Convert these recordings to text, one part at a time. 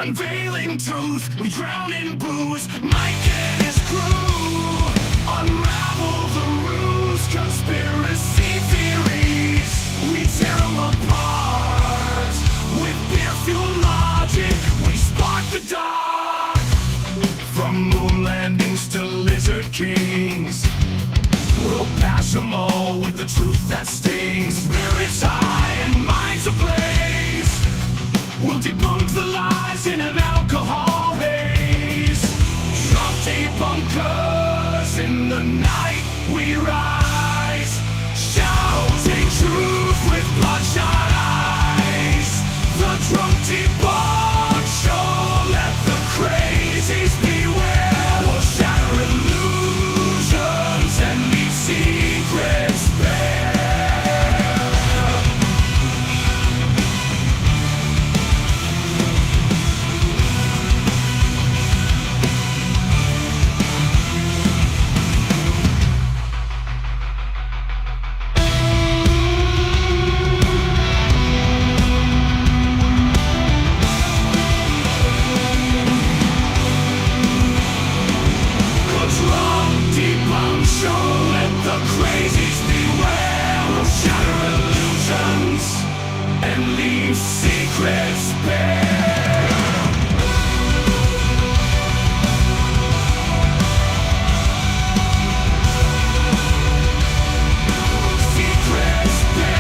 unveiling truth. We drown in booze. Mike and his crew unravel the ruse. Conspiracy theories, we tear them apart. With beer fuel logic, we spark the dark. From moon landings to lizard kings, we'll pass them all with the truth that stings. Spirits high and minds ablaze, we'll debunk the lies in an alcohol haze. Drop debunkers, in the night we rise, shouting truth with bloodshot eyes. The drunk debunk show, let the crazies beware. We'll shatter illusions and leave secrets bare. Secrets bare. Secrets bare.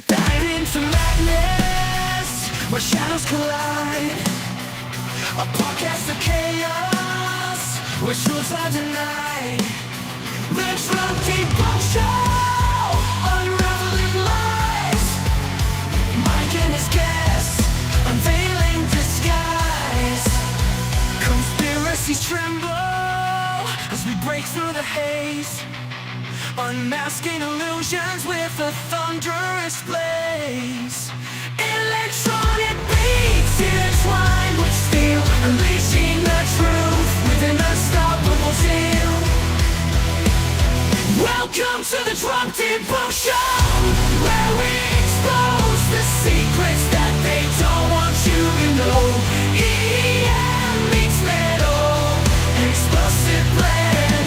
Dive into madness, where shadows collide. A podcast of chaos, where truths are denied. The Drunk Debunk Show, unraveling lies. Mike and his guests, unveiling disguise. Conspiracies tremble as we break through the haze, unmasking illusions with a thunderous blaze. Electronic beats intertwined with steel, unleashing the truth with an unstoppable zeal. Welcome to the Drunk Debunk Show, where we expose the secrets that they don't want you to know. EM meets metal, explosive blend,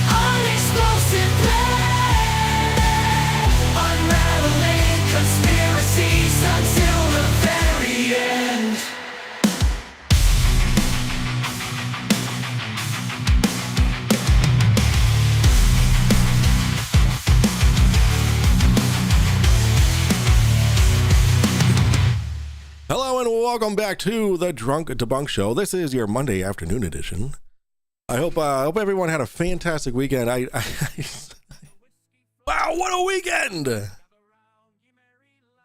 unexplosive blend, unraveling conspiracies until the very end. Hello and welcome back to the Drunk Debunk Show. This is your Monday afternoon edition. I hope everyone had a fantastic weekend. Wow, what a weekend!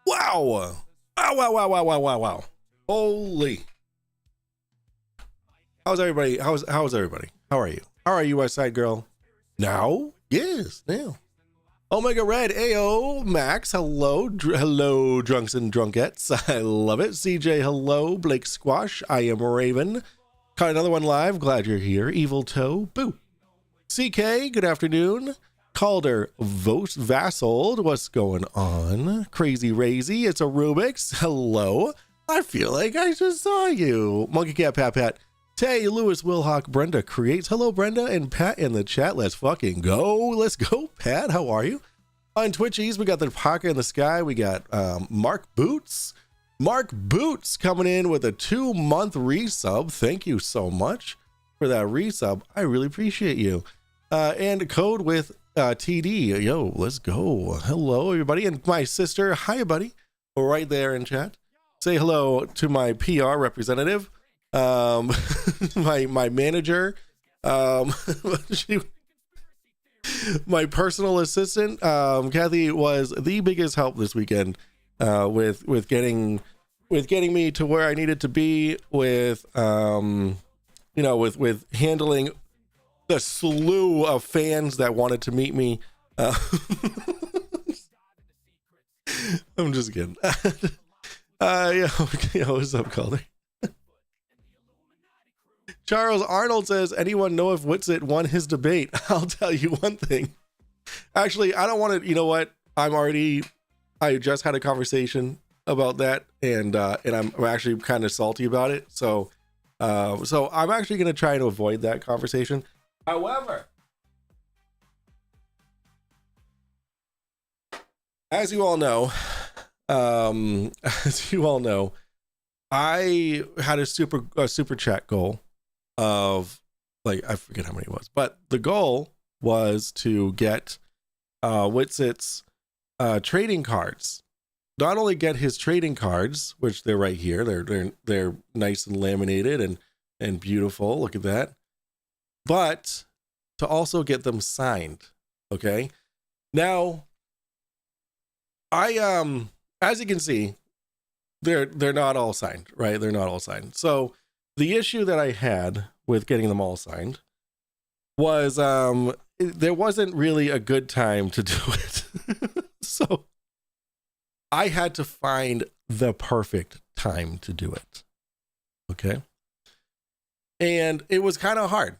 Wow! Wow! Holy! How's everybody? How's everybody? How are you? How are you, West Side Girl? Now? Yes, now. Omega Red, AO, Max, hello, hello, drunks and drunkettes, I love it. CJ, hello, Blake Squash, I am Raven. Caught another one live, glad you're here. Evil Toe, boo. CK, good afternoon. Calder, Vos Vassold, what's going on? Crazy Razy, it's a Rubik's, hello. I feel like I just saw you. Monkey Cat Pat Pat. Tay, Lewis, Wilhawk, Brenda creates. Hello, Brenda and Pat in the chat. Let's fucking go. Let's go, Pat. How are you? On Twitchies, we got the Pocket in the Sky. We got Mark Boots. Mark Boots coming in with a 2-month resub. Thank you so much for that resub. I really appreciate you. And Code with TD. Yo, let's go. Hello, everybody. And my sister. Hi, buddy. Right there in chat. Say hello to my PR representative. My manager, my personal assistant, Kathy was the biggest help this weekend, with getting me to where I needed to be, with with handling the slew of fans that wanted to meet me. I'm just kidding. Yeah, okay, what's up, Calder? Charles Arnold says, anyone know if Witsit won his debate? I'll tell you one thing. Actually, I don't want to, you know what? I just had a conversation about that, and I'm actually kind of salty about it. So I'm actually going to try to avoid that conversation. However, as you all know, I had a super chat goal of, like, I forget how many it was, but the goal was to get Witsit's trading cards. Not only get his trading cards, which they're right here, they're nice and laminated and beautiful. Look at that. But to also get them signed. Okay. Now, as you can see, they're not all signed, right? They're not all signed. So the issue that I had with getting them all signed was there wasn't really a good time to do it. So I had to find the perfect time to do it. Okay. And it was kind of hard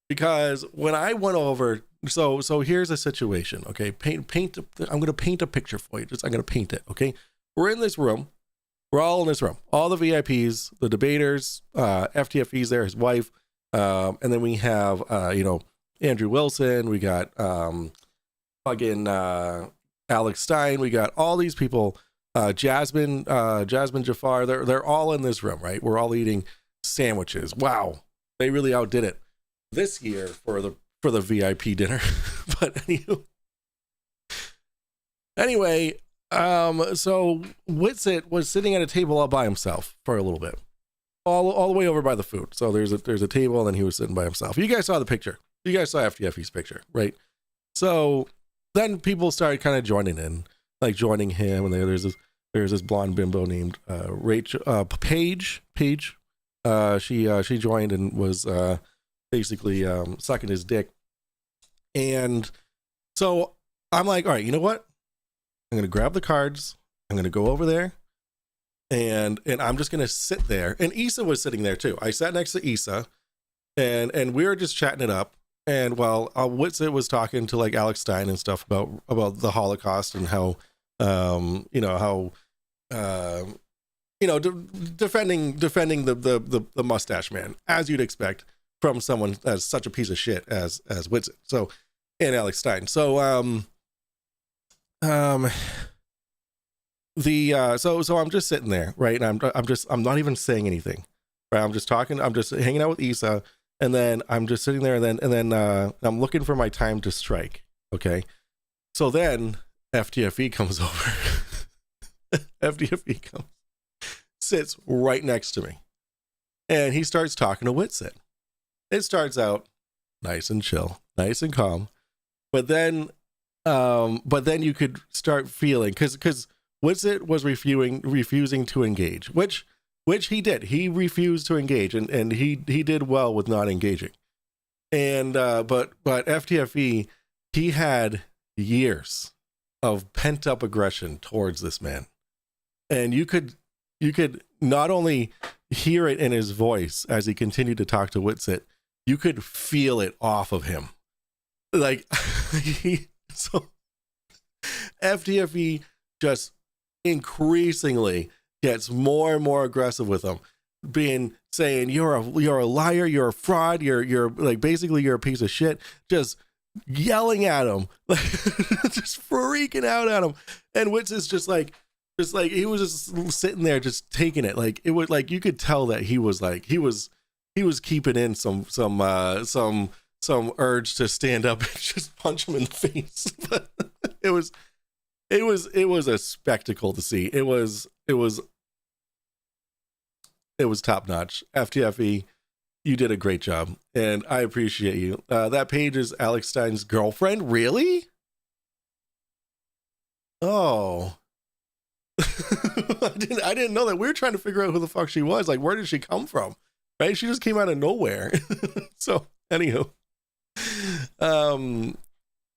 because when I went over, so here's a situation. Okay. I'm going to paint a picture for you. I'm going to paint it. Okay. We're in this room. We're all in this room. All the VIPs, the debaters, FTFE's there, his wife. And then we have, Andrew Wilson. We got Alex Stein. We got all these people. Jasmine Jafar. They're all in this room, right? We're all eating sandwiches. Wow, they really outdid it this year for the VIP dinner. But anyway, so Witsit was sitting at a table all by himself for a little bit, all the way over by the food. So there's a table, and then he was sitting by himself. You guys saw the picture. You guys saw FTFE's picture, right? So then people started kind of joining in, like joining him, and there's this blonde bimbo named Rachel Paige. She joined and was basically sucking his dick. And so I'm like, all right, you know what? I'm gonna grab the cards. I'm gonna go over there, and I'm just gonna sit there. And Issa was sitting there too. I sat next to Issa, and we were just chatting it up. And while Witsit was talking to like Alex Stein and stuff about the Holocaust and how defending the mustache man, as you'd expect from someone that's such a piece of shit as Witsit. So, and Alex Stein. So so I'm just sitting there, right? And I'm not even saying anything, right? I'm just talking. I'm just hanging out with Issa, and then I'm just sitting there, and then I'm looking for my time to strike. Okay, so then FTFE comes over. FTFE comes, sits right next to me, and he starts talking to Witsit. It starts out nice and chill, nice and calm, but then you could start feeling, because Witsit was refusing to engage, which he did. He refused to engage, and he did well with not engaging. And but FTFE, he had years of pent up aggression towards this man, and you could not only hear it in his voice as he continued to talk to Witsit, you could feel it off of him, like so FTFE just increasingly gets more and more aggressive with him, saying you're a liar, you're a fraud, you're like, basically you're a piece of shit, just yelling at him, like just freaking out at him. And Witz just like he was just sitting there just taking it. Like it was like you could tell that he was keeping in some urge to stand up and just punch him in the face. But it was a spectacle to see. It was top notch. FTFE, you did a great job, and I appreciate you. That page is Alex Stein's girlfriend. Really? Oh, I didn't know that. We were trying to figure out who the fuck she was. Like, where did she come from? Right? She just came out of nowhere. So, anywho,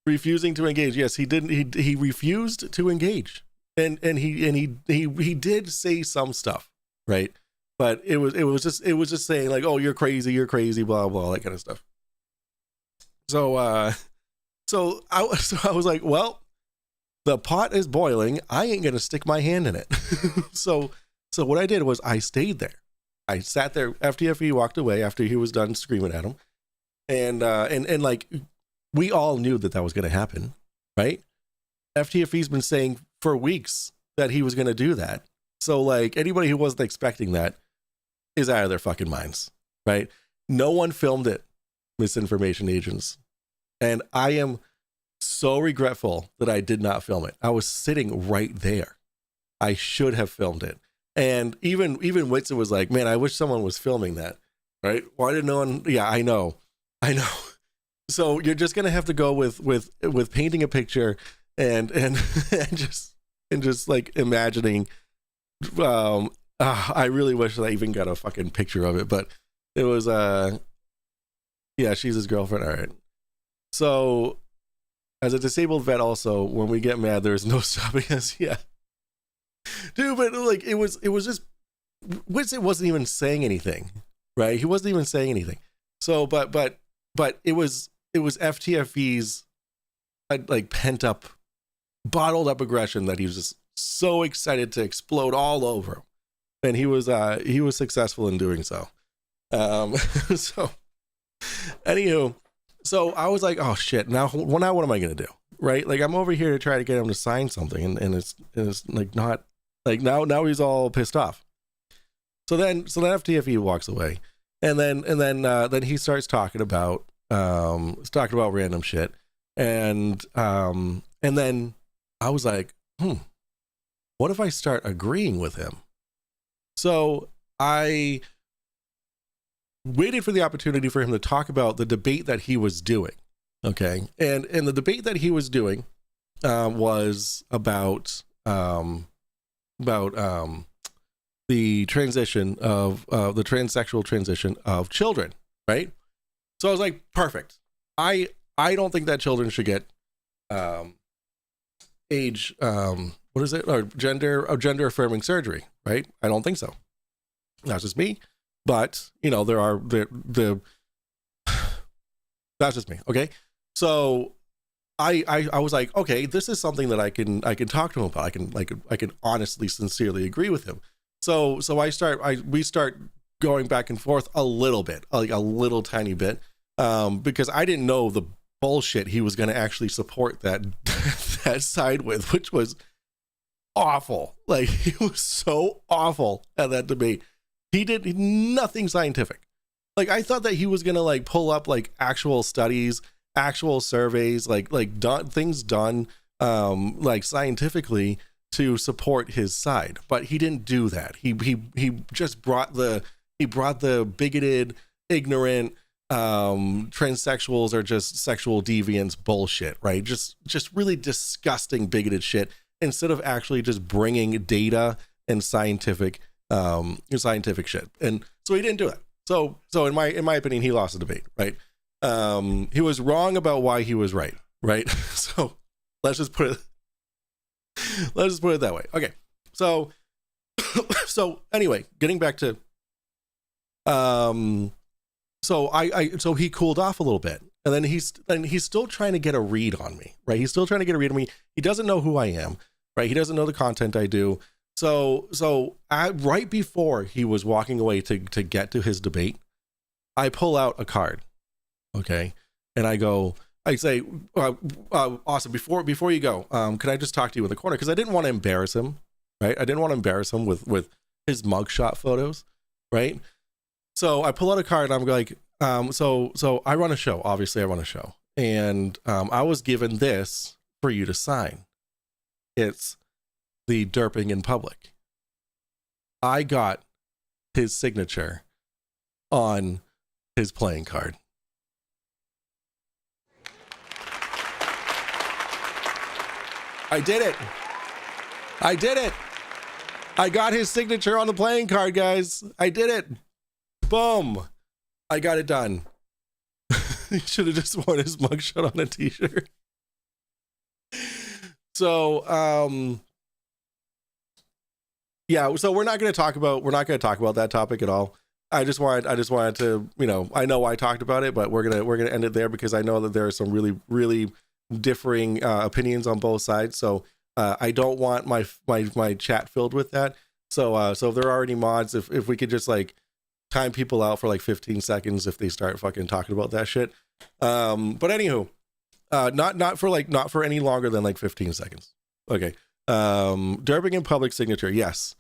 refusing to engage. Yes, he didn't. He refused to engage. and he did say some stuff, right? But it was just saying like, oh, you're crazy, blah blah, that kind of stuff. So so I was like, well, the pot is boiling. I ain't gonna stick my hand in it. so what I did was I stayed there. I sat there. FTFE walked away after he was done screaming at him, and like we all knew that was gonna happen, right? FTFE's been saying for weeks that he was gonna do that. So like anybody who wasn't expecting that is out of their fucking minds, right? No one filmed it, misinformation agents. And I am so regretful that I did not film it. I was sitting right there. I should have filmed it. And even Whitson was like, man, I wish someone was filming that, right? Why did no one? Yeah, I know. So you're just gonna have to go with painting a picture and just like imagining. I really wish that I even got a fucking picture of it, but it was yeah, she's his girlfriend. All right. So as a disabled vet, also when we get mad, there's no stopping us. Yeah, dude, but like it was just Whitson wasn't even saying anything, right? He wasn't even saying anything. So but it was FTFE's like pent up, bottled up aggression that he was just so excited to explode all over him. And he was successful in doing so. So anywho, so I was like, oh shit, now what am I gonna do, right? Like I'm over here to try to get him to sign something, and it's like not like now he's all pissed off. So then FTFE walks away, and then he starts talking about random shit, and then I was like, what if I start agreeing with him? So I waited for the opportunity for him to talk about the debate that he was doing. Okay. And the debate that he was doing was about the transition of the transsexual transition of children. Right. So I was like, perfect. I don't think that children should get age what is it, or gender affirming surgery, right? I don't think so. That's just me, but you know there are the that's just me. Okay, so I was like, okay, this is something that I can talk to him about. I can honestly, sincerely agree with him. So we start going back and forth a little bit, like a little tiny bit, because I didn't know the bullshit he was going to actually support that side with, which was awful. Like he was so awful at that debate. He did nothing scientific. Like I thought that he was gonna like pull up like actual studies, actual surveys, like things done like scientifically to support his side, but he didn't do that. He just brought the bigoted, ignorant transsexuals are just sexual deviants bullshit, right? Just really disgusting, bigoted shit, instead of actually just bringing data and scientific shit. And so he didn't do that. So in my opinion, he lost the debate, right? He was wrong about why he was right? So let's just put it that way. Okay. So anyway, getting back to so he cooled off a little bit, and then he's still trying to get a read on me, right? He's still trying to get a read on me. He doesn't know who I am, right? He doesn't know the content I do. So right before he was walking away to get to his debate, I pull out a card, okay, and I say, awesome. Before you go, can I just talk to you in the corner? Because I didn't want to embarrass him, right? I didn't want to embarrass him with his mugshot photos, right? So I pull out a card, and I'm like, so I run a show. Obviously, I run a show, and I was given this for you to sign. It's the derping in public. I got his signature on his playing card. I did it. I got his signature on the playing card, guys. I did it. Boom. I got it done. He should have just worn his mugshot on a t-shirt. So, yeah, so we're not going to talk about that topic at all. I just wanted to, you know, I know I talked about it, but we're gonna end it there because I know that there are some really differing opinions on both sides. So I don't want my chat filled with that. So so if there are any mods, if we could just like time people out for like 15 seconds if they start fucking talking about that shit. But anywho, not for any longer than like 15 seconds. Okay. Derping in public signature. Yes,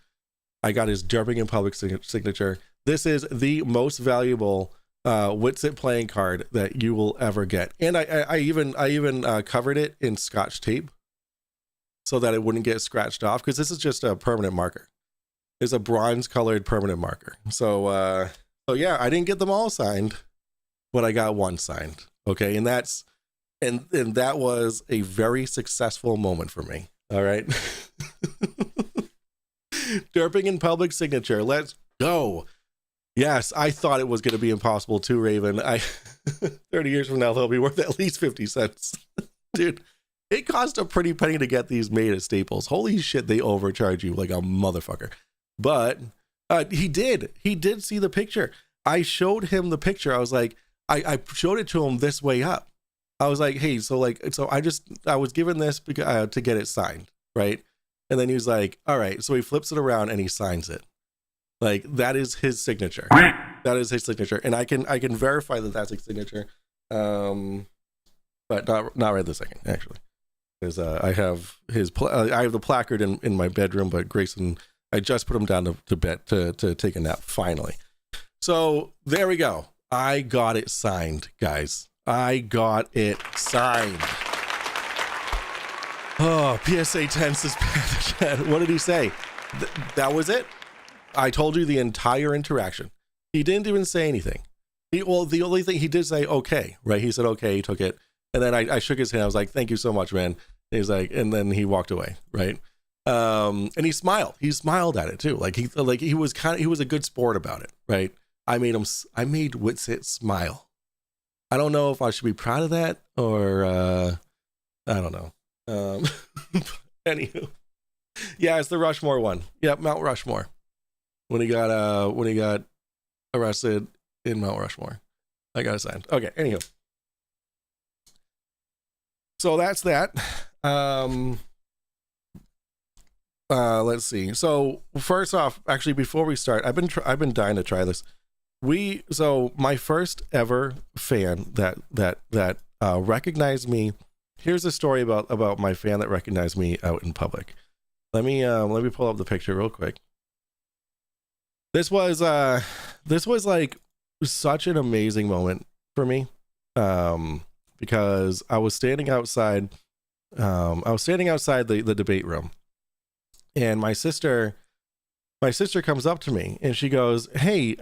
I got his derping in public signature. This is the most valuable Witsit playing card that you will ever get, and I even covered it in Scotch tape so that it wouldn't get scratched off, because this is just a permanent marker. It's a bronze colored permanent marker. So so yeah, I didn't get them all signed, but I got one signed. Okay, and that's and that was a very successful moment for me. All right. Derping in public signature. Let's go. Yes, I thought it was going to be impossible too, Raven. 30 years from now, they'll be worth at least 50 cents. Dude, it cost a pretty penny to get these made at Staples. Holy shit, they overcharge you like a motherfucker. But he did see the picture. I showed him the picture. I was like, I showed it to him this way up. I was like, hey, so I was given this because, to get it signed, right? And then he was like, all right. So he flips it around and he signs it. Like, that is his signature. That is his signature, and I can verify that that's his signature. But not right this second, actually, because I have I have the placard in my bedroom. But Grayson, I just put him down to bed to take a nap finally. So there we go. I got it signed, guys. I got it signed. Oh, PSA 10 suspended. What did he say? That was it? I told you the entire interaction. He didn't even say anything. The only thing he did say, okay, right? He said, okay, he took it. And then I shook his hand. I was like, thank you so much, man. And he's like, and then he walked away, right? And he smiled. He smiled at it too. He was a good sport about it, right? I made Witsit smile. I don't know if I should be proud of that or I don't know. Anywho. Yeah, it's the Rushmore one. Yep, Mount Rushmore. When he got arrested in Mount Rushmore. I got it signed. Okay, anywho. So that's that. Let's see. So first off, actually, before we start, I've been dying to try this. So my first ever fan that recognized me. Here's a story about my fan that recognized me out in public. Let me pull up the picture real quick. This was like such an amazing moment for me, because I was standing outside the debate room, and my sister comes up to me and she goes, hey,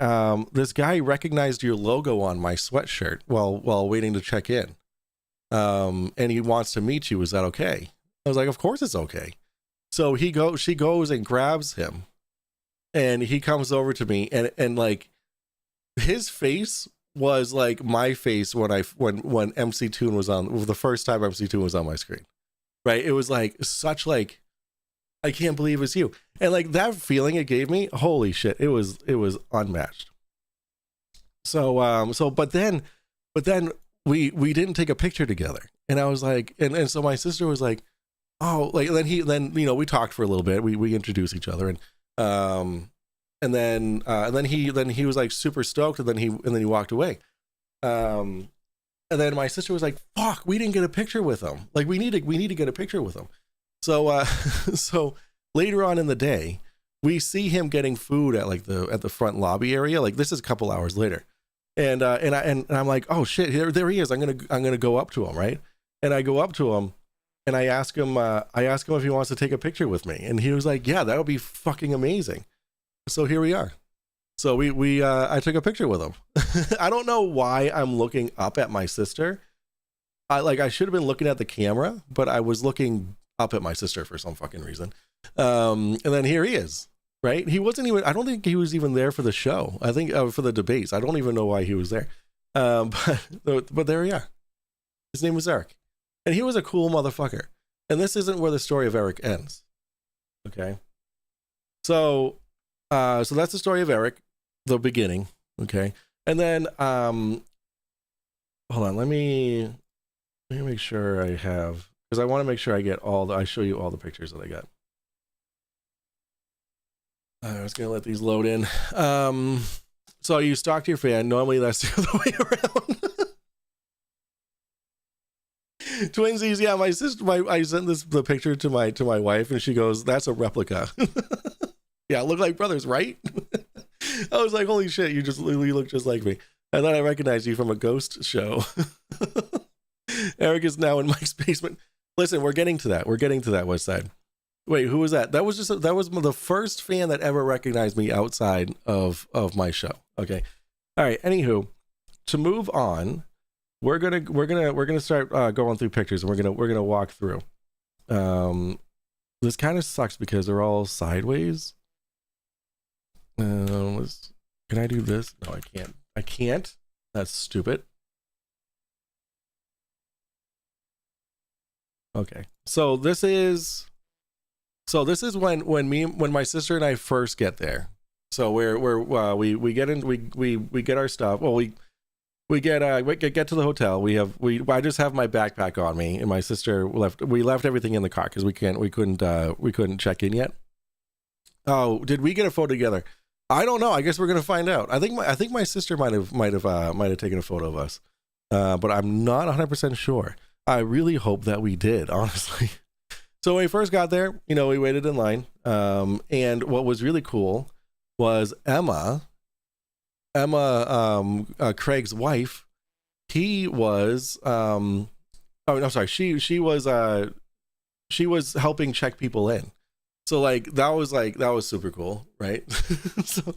this guy recognized your logo on my sweatshirt while waiting to check in, and he wants to meet you. Is that okay? I was like, of course it's okay. So she goes and grabs him, and he comes over to me, and like his face was like my face when MC Toon was on, the first time MC Toon was on my screen, right? It was like such like, I can't believe it's you. And like that feeling it gave me, holy shit, it was unmatched. So but then we didn't take a picture together. And I was like, and so my sister was like, oh, like, then you know, we talked for a little bit. We introduced each other, and then he was like super stoked, and then he walked away. And then my sister was like, fuck, we didn't get a picture with him. Like we need to get a picture with him. So so later on in the day, we see him getting food at the front lobby area. Like this is a couple hours later. And I'm like, oh shit, there he is. I'm gonna go up to him, right? And I go up to him and I ask him if he wants to take a picture with me. And he was like, yeah, that would be fucking amazing. So here we are. So I took a picture with him. I don't know why I'm looking up at my sister. I should have been looking at the camera, but I was looking up at my sister for some fucking reason. And then here he is, right? He wasn't even, I don't think he was even there for the show. I think for the debates. I don't even know why he was there. But there we are. His name was Eric. And he was a cool motherfucker. And this isn't where the story of Eric ends. Okay. So so that's the story of Eric, the beginning. Okay. And then hold on, let me make sure I have, because I want to make sure I get I show you all the pictures that I got. I was gonna let these load in. So you stalked your fan. Normally that's the other way around. Twinsies, yeah. My sister, I sent the picture to my wife, and she goes, "That's a replica." Yeah, look like brothers, right? I was like, "Holy shit, you look just like me." And then I recognized you from a ghost show. Eric is now in Mike's basement. Listen, we're getting to that. We're getting to that, West Side. Wait, who was that? That was the first fan that ever recognized me outside of my show. Okay. All right. Anywho, to move on, we're gonna start going through pictures, and we're gonna walk through. This kind of sucks because they're all sideways. Can I do this? No, I can't. I can't. That's stupid. Okay. So this is when my sister and I first get there. So we get in, we get our stuff. Well, we get to the hotel. I just have my backpack on me, and my sister we left everything in the car because we couldn't check in yet. Oh, did we get a photo together? I don't know. I guess we're gonna find out. I think my sister might have taken a photo of us, but I'm not 100% sure. I really hope that we did, honestly. So when we first got there, we waited in line. And what was really cool was Emma, Craig's wife. He was, oh no, sorry. She was helping check people in. So that was super cool, right? So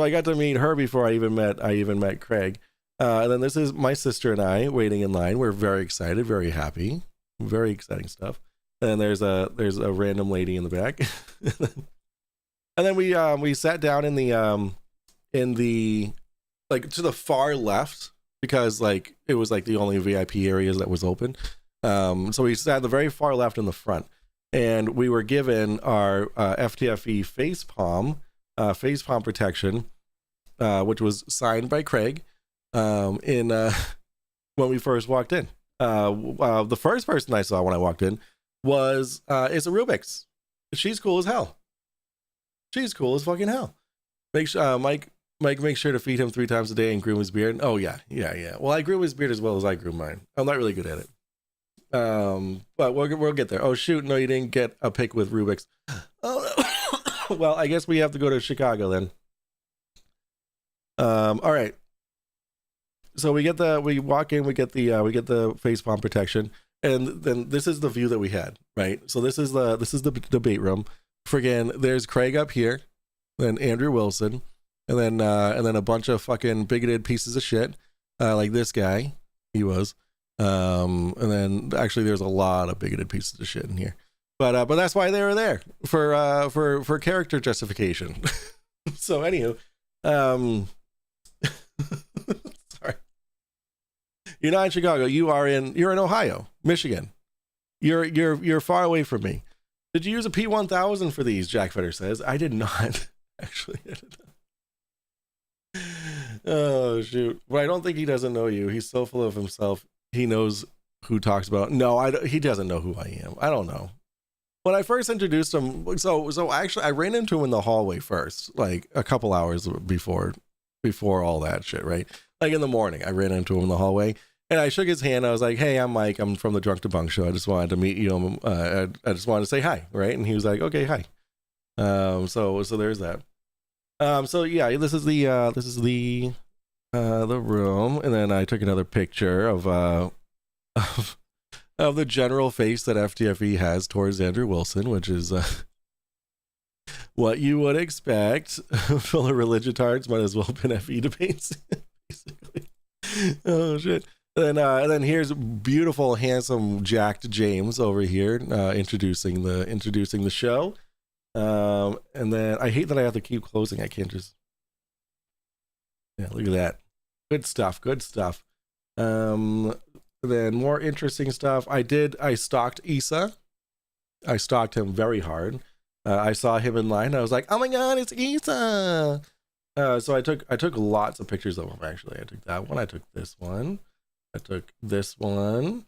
I got to meet her before I even met Craig. And then this is my sister and I waiting in line. We're very excited, very happy, very exciting stuff. And there's a random lady in the back. And then we sat down in the to the far left, because it was the only VIP areas that was open. So we sat at the very far left in the front, and we were given our FTFE face palm protection, which was signed by Craig when we first walked in. The first person I saw when I walked in was it's a Rubik's. She's cool as hell. She's cool as fucking hell. Mike makes sure to feed him 3 times a day and groom his beard. Oh yeah. Well, I groom his beard as well as I groom mine. I'm not really good at it. But we'll get there. Oh shoot, no, you didn't get a pic with Rubik's. Oh, well, I guess we have to go to Chicago then. All right. So we walk in, we get the face palm protection, and then this is the view that we had, right? So this is the debate room. Friggin', there's Craig up here, then Andrew Wilson, and then a bunch of fucking bigoted pieces of shit, like this guy, he was, and then actually there's a lot of bigoted pieces of shit in here, but that's why they were there, for character justification. So anywho, sorry. You're not in Chicago. You're in Ohio, Michigan. You're far away from me. Did you use a P1000 for these? Jack Fetter says. I did not. Actually, I did not. Oh shoot! But I don't think he doesn't know you. He's so full of himself. He knows who talks about. No, he doesn't know who I am. I don't know. When I first introduced him, so actually I ran into him in the hallway first, a couple hours before all that shit, right? In the morning, I ran into him in the hallway, and I shook his hand. I was like, "Hey, I'm Mike. I'm from the Drunk Debunk show. I just wanted to meet you. I just wanted to say hi, right?" And he was like, "Okay, hi." So there's that. So yeah, this is the room, and then I took another picture of the general face that FTFE has towards Andrew Wilson, which is what you would expect. Full of religion tards, might as well have been FE debates. Basically. Oh shit. And then here's beautiful, handsome, jacked James over here, introducing the show. And then I hate that I have to keep closing. I can't just. Yeah, look at that. Good stuff. Then more interesting stuff. I stalked Issa. I stalked him very hard. I saw him in line. I was like, oh my god, it's Issa. So I took lots of pictures of him. Actually, I took that one. I took this one. I took this one.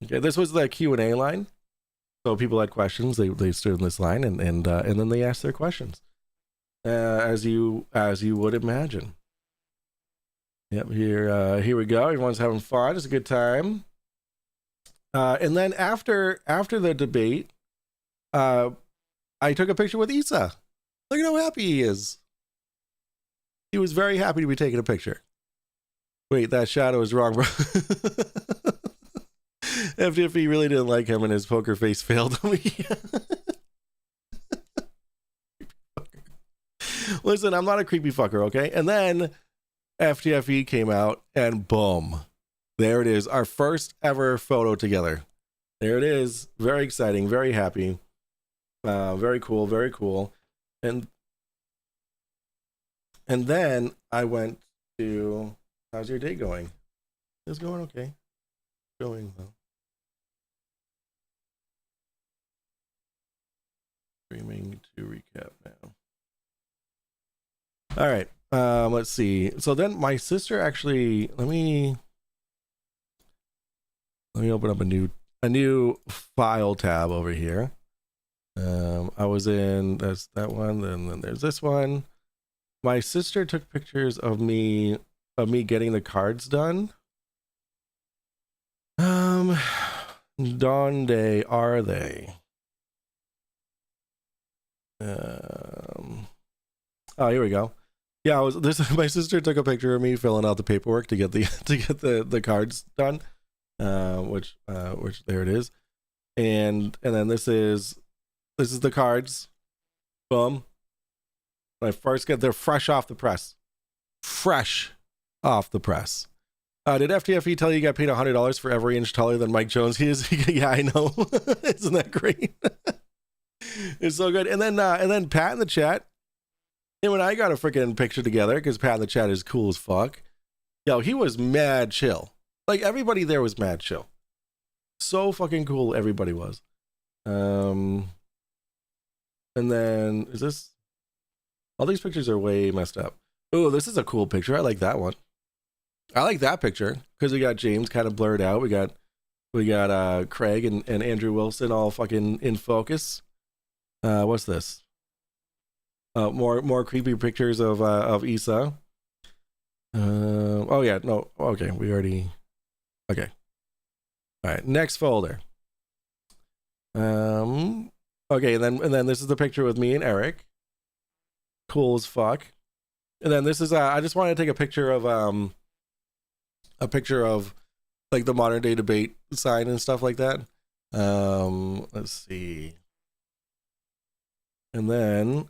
Okay, this was the Q&A line. So people had questions. They stood in this line and then they asked their questions, as you would imagine. Yep, here we go. Everyone's having fun. It's a good time. And then after the debate, I took a picture with Issa. Look at how happy he is. He was very happy to be taking a picture. Wait, that shadow is wrong, bro. If he really didn't like him and his poker face failed him. Listen, I'm not a creepy fucker, okay? And then FTFE came out and boom. There it is. Our first ever photo together. There it is. Very exciting. Very happy. Very cool. Very cool. And then I went to, how's your day going? It's going okay. Going well. Streaming to recap now. All right. Let's see. So then my sister actually, let me open up a new file tab over here. I was in, that's that one, then there's this one. My sister took pictures of me getting the cards done. Donde are they? Oh, here we go. Yeah, my sister took a picture of me filling out the paperwork to get the cards done. Which there it is. And then this is the cards. Boom. When I first they're fresh off the press. Fresh off the press. Did FTFE tell you got paid $100 for every inch taller than Mike Jones he is? Yeah, I know. Isn't that great? It's so good. And then Pat in the chat. Him and I got a freaking picture together because Pat in the chat is cool as fuck. Yo, he was mad chill. Like everybody there was mad chill. So fucking cool everybody was. And then is this? All these pictures are way messed up. Oh, this is a cool picture. I like that one. I like that picture because we got James kind of blurred out. We got Craig and Andrew Wilson all fucking in focus. What's this? More creepy pictures of Issa. Oh yeah, no. Okay, we already. Okay. All right, next folder. Okay, and then this is the picture with me and Eric. Cool as fuck. And then this is I just wanted to take a picture of like the modern day debate sign and stuff like that. Let's see. And then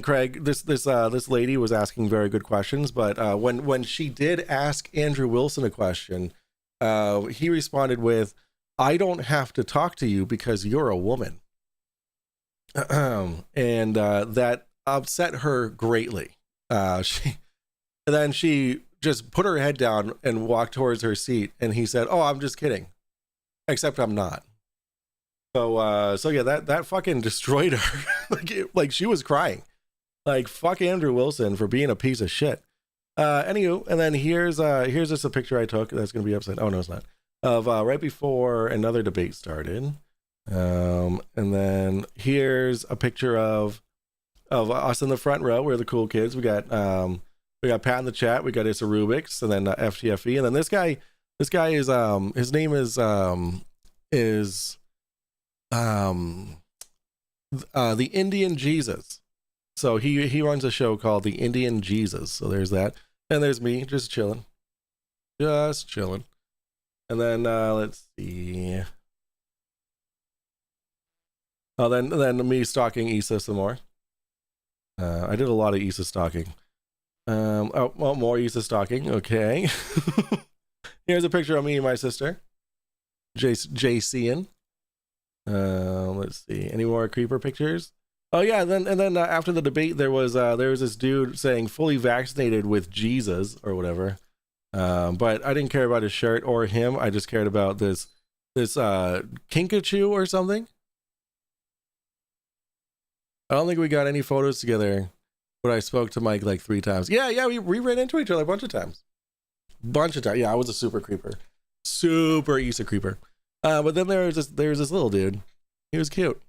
Craig, this lady was asking very good questions, but when she did ask Andrew Wilson a question, he responded with, "I don't have to talk to you because you're a woman," and that upset her greatly. She just put her head down and walked towards her seat, and he said, "Oh, I'm just kidding, except I'm not." So yeah, that fucking destroyed her. like she was crying. Like, fuck Andrew Wilson for being a piece of shit. Anywho, and then here's just a picture I took that's gonna be upside. Oh no, it's not. Of right before another debate started. And then here's a picture of us in the front row. We're the cool kids. We got Pat in the chat. We got Issa Rubik's, and then FTFE, and then this guy is his name is the Indian Jesus. So he runs a show called the Indian Jesus. So there's that, and there's me just chilling. And then let's see. Oh, then me stalking Issa some more. I did a lot of Issa stalking. Oh, well, more Issa stalking. Okay. Here's a picture of me and my sister, JCN. Let's see. Any more creeper pictures? Oh yeah. And then after the debate, there was this dude saying fully vaccinated with Jesus or whatever. But I didn't care about his shirt or him. I just cared about this Kinkachu or something. I don't think we got any photos together, but I spoke to Mike like 3 times. Yeah, we ran into each other a bunch of times. Yeah, I was a super creeper. Super Issa creeper. But then there was this little dude. He was cute.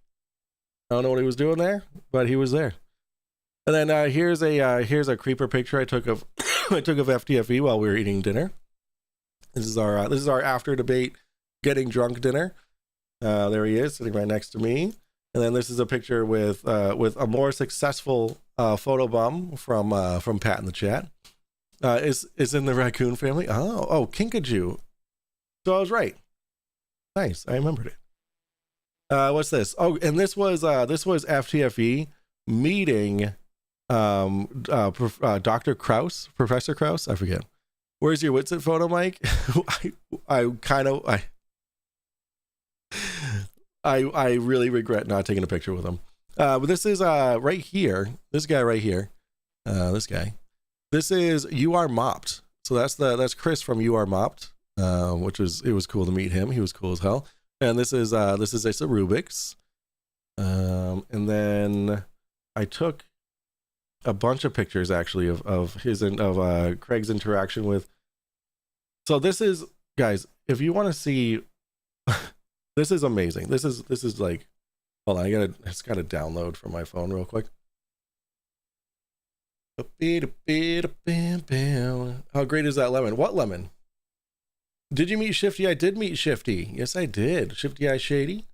I don't know what he was doing there, but he was there. And then here's a creeper picture I took of FTFE while we were eating dinner. This is our after debate getting drunk dinner. There he is sitting right next to me. And then this is a picture with a more successful photo bomb from Pat in the chat. Is in the raccoon family. Oh, Kinkajou. So I was right. Nice, I remembered it. What's this? Oh, and this was FTFE meeting Dr. Kraus, Professor Kraus. I forget. Where's your Witsit photo, Mike? I really regret not taking a picture with him. But this is right here. This guy right here. This guy. This is You Are Mopped. So that's Chris from You Are Mopped. It was cool to meet him. He was cool as hell. And this is Asa Rubik's. And then I took a bunch of pictures actually of Craig's interaction with. So this is, guys, if you want to see, this is amazing. This is like, hold on, it's got to download from my phone real quick. How great is that lemon? What lemon? Did you meet Shifty? I did meet Shifty. Yes, I did. Shifty Eye Shady.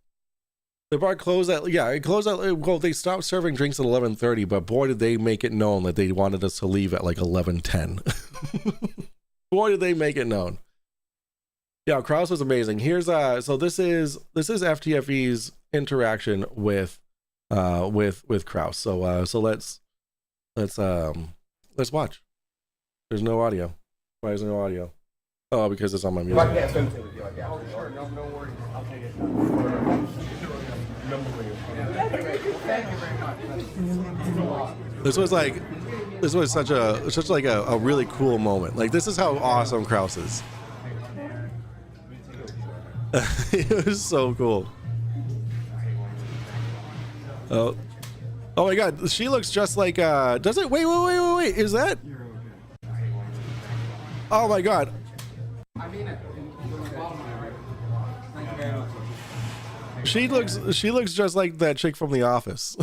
The bar closed at, well, they stopped serving drinks at 11:30, but boy, did they make it known that they wanted us to leave at like 11:10. Boy, did they make it known. Yeah, Kraus was amazing. Here's so this is FTFE's interaction with Kraus. So let's watch. There's no audio. Why is there no audio? Oh, because it's on my music. Oh, sure. No worries. I'll take it. Thank you very much. This was such a really cool moment. Like, this is how awesome Kraus is. It was so cool. Oh my God, she looks just like does it? Wait, is that? Oh my God. I mean it. Thank you very much. She looks just like that chick from The Office.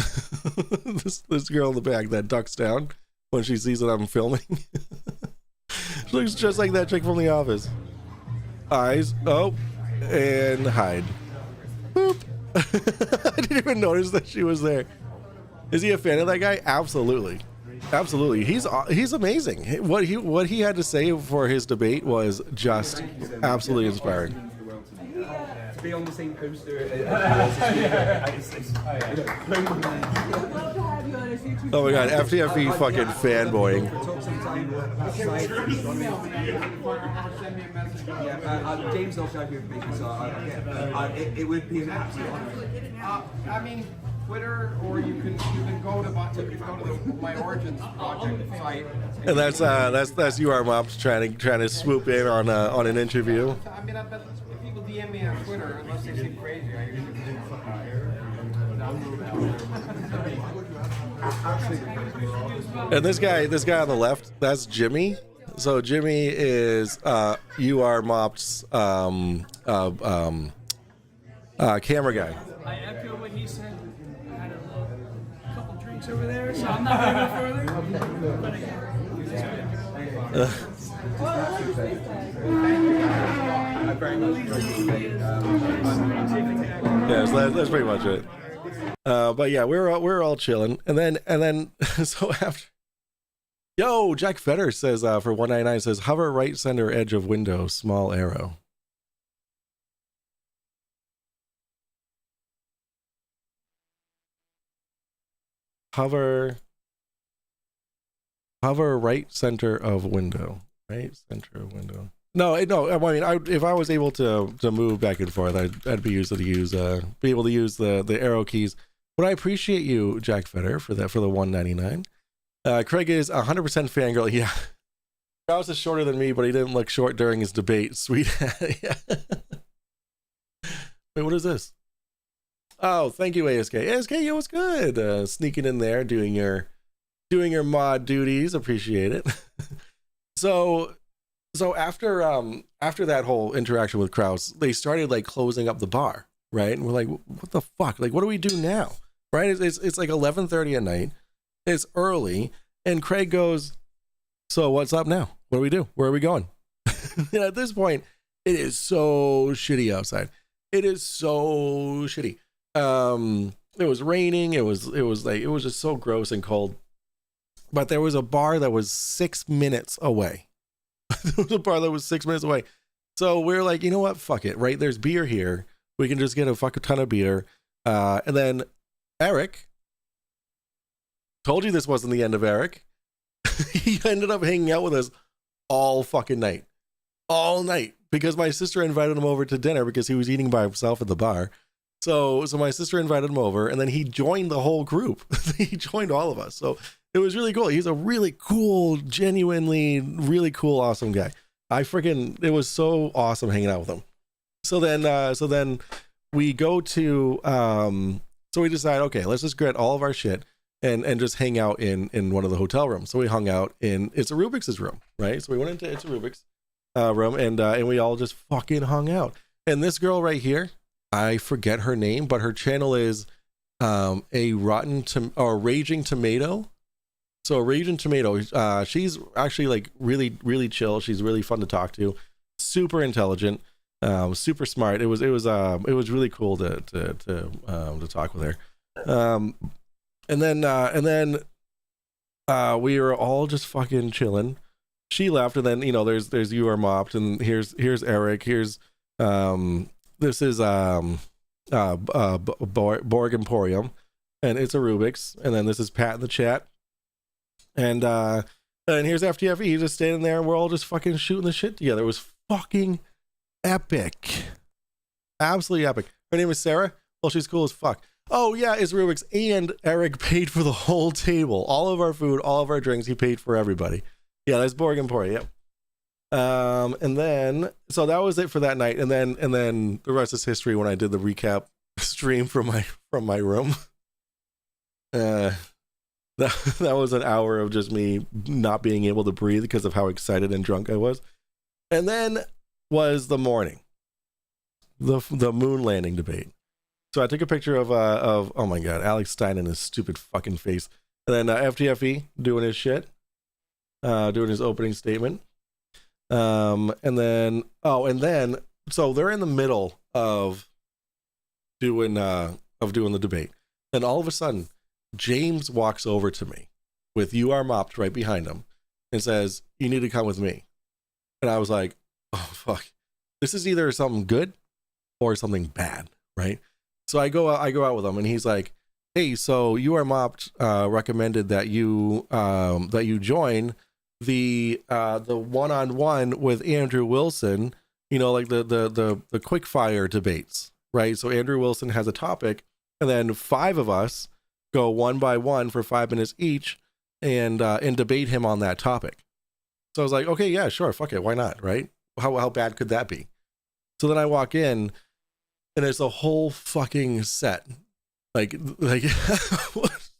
this girl in the back that ducks down when she sees that I'm filming. She looks just like that chick from The Office. Eyes, oh, and hide. Boop. I didn't even notice that she was there. Is he a fan of that guy? Absolutely. He's amazing. What he had to say for his debate was just absolutely inspiring. To be on the same poster. Oh my God, FTFE fucking fanboying. James will show you information, so it would be an absolute honor. I mean, Twitter, or you can go to my Origins project site. And that's You Are Mops trying to swoop in on an interview. I mean, I bet if people DM me on Twitter, unless they seem crazy, I usually And this guy on the left, that's Jimmy. So Jimmy is You Are Mop's camera guy. I echo what he said. I had a couple drinks over there, so I'm not going to go further. But Yeah, so that's pretty much it. But yeah, we're all chilling, and then so after, yo, Jack Fetter says for 199 says hover right center edge of window, small arrow. Hover right center of window. Right center of window. No. I mean, if I was able to move back and forth, I'd be able to use the arrow keys. But I appreciate you, Jack Fetter, for that, for the 199. Craig is 100% fangirl. Yeah, Kraus is shorter than me, but he didn't look short during his debate. Sweet. Yeah. Wait, what is this? Oh, thank you, ASK. ASK, it was good. Sneaking in there, doing your mod duties. Appreciate it. So after that whole interaction with Kraus, they started like closing up the bar, right? And we're like, what the fuck? Like, what do we do now? Right? It's like 11:30 at night. It's early, and Craig goes, "So what's up now? What do we do? Where are we going?" And at this point, it is so shitty outside. It is so shitty. It was raining. It was just so gross and cold. But there was a bar that was 6 minutes away. There was a bar that was 6 minutes away. So we're like, you know what? Fuck it, right? There's beer here. We can just get a fucking ton of beer. And then Eric, told you this wasn't the end of Eric. He ended up hanging out with us all fucking night. All night. Because my sister invited him over to dinner because he was eating by himself at the bar. So my sister invited him over, and then he joined the whole group. He joined all of us. So it was really cool. He's a really cool, genuinely, really cool, awesome guy. It was so awesome hanging out with him. So then we go to, so we decide, okay, let's just get all of our shit and just hang out in one of the hotel rooms. So we hung out in It's a Rubik's room, right? So we went into It's a Rubik's room, and we all just fucking hung out. And this girl right here, I forget her name, but her channel is a Raging Tomato. So a Raging Tomato, she's actually like really, really chill. She's really fun to talk to, super intelligent, super smart. It was really cool to talk with her. And then we were all just fucking chilling. She left, and then there's You Are Mopped, and here's Eric. Here's this is Borg Emporium, and It's a Rubik's, and then this is Pat in the chat, and here's FTFE. He's just standing there, and we're all just fucking shooting the shit together. It was fucking epic, absolutely epic. Her name is Sarah. Well, she's cool as fuck. Oh yeah, it's Rubik's, and Eric paid for the whole table, all of our food, all of our drinks. He paid for everybody. Yeah, that's Borg Emporium. Yep. And then so that was it for that night, and then the rest is history. When I did the recap stream from my room, that was an hour of just me not being able to breathe because of how excited and drunk I was. And then was the morning, the moon landing debate. So I took a picture of oh my god, Alex Stein and his stupid fucking face, and then FTFE doing his shit, doing his opening statement. And then so they're in the middle of doing the debate, and all of a sudden James walks over to me with You Are Mopped right behind him and says, "You need to come with me." And I was like, oh fuck, this is either something good or something bad, right? So I go out with him, and he's like, "Hey, so You Are Mopped recommended that you join the one-on-one with Andrew Wilson, like the quick fire debates, right? So Andrew Wilson has a topic, and then 5 of us go one by one for 5 minutes each and debate him on that topic." So I was like, okay, yeah, sure, fuck it, why not, right? How bad could that be? So then I walk in, and it's a whole fucking set, like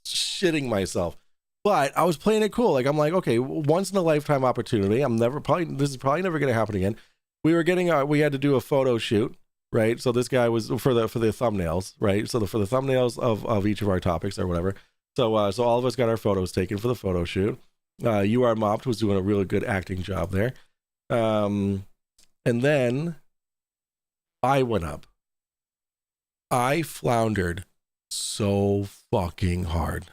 shitting myself. But I was playing it cool. Like, I'm like, okay, once in a lifetime opportunity. This is probably never going to happen again. We had to do a photo shoot, right? So this guy was for the thumbnails, right? So for the thumbnails of each of our topics or whatever. So all of us got our photos taken for the photo shoot. You Are Mopped was doing a really good acting job there. And then I went up. I floundered so fucking hard.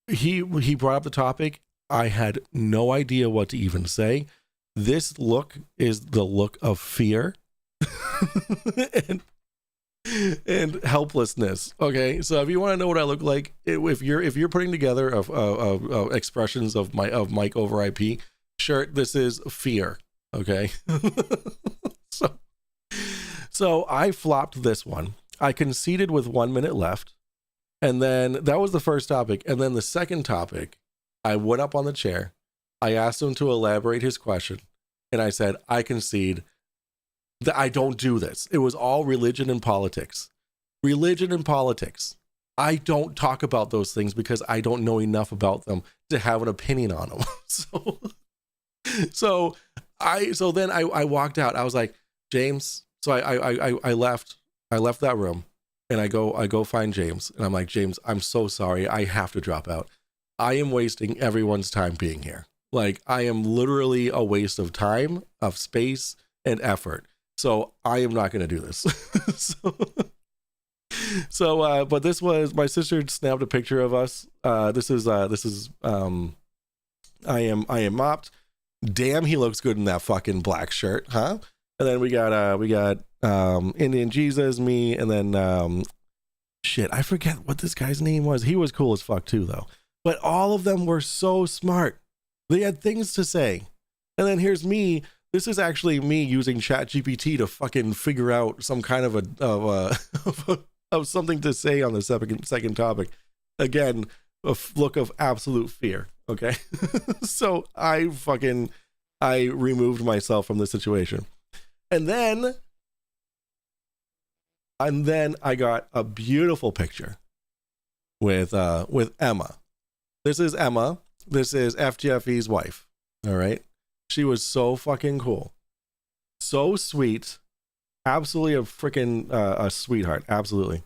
He brought up the topic. I had no idea what to even say. This look is the look of fear and helplessness. Okay, so if you want to know what I look like, if you're putting together of expressions of Mike over IP shirt, this is fear. Okay, so I flopped this one. I conceded with 1 minute left. And then that was the first topic. And then the second topic, I went up on the chair. I asked him to elaborate his question. And I said, I concede that I don't do this. It was all religion and politics. Religion and politics. I don't talk about those things because I don't know enough about them to have an opinion on them. So then I walked out. I was like, James. So I left that room, and I go find James, and I'm like, James, I'm so sorry. I have to drop out. I am wasting everyone's time being here. Like, I am literally a waste of time, of space, and effort. So I am not going to do this. But this was, my sister snapped a picture of us. This is I am mopped. Damn, he looks good in that fucking black shirt, huh? And then we got Indian Jesus, me, and then shit, I forget what this guy's name was. He was cool as fuck too, though. But all of them were so smart. They had things to say. And then here's me. This is actually me using ChatGPT to fucking figure out some kind of something to say on the second topic. Again, a look of absolute fear. Okay. So I removed myself from the situation. And then I got a beautiful picture with Emma. This is Emma. This is FTFE's wife. All right. She was so fucking cool. So sweet. Absolutely a freaking a sweetheart. Absolutely.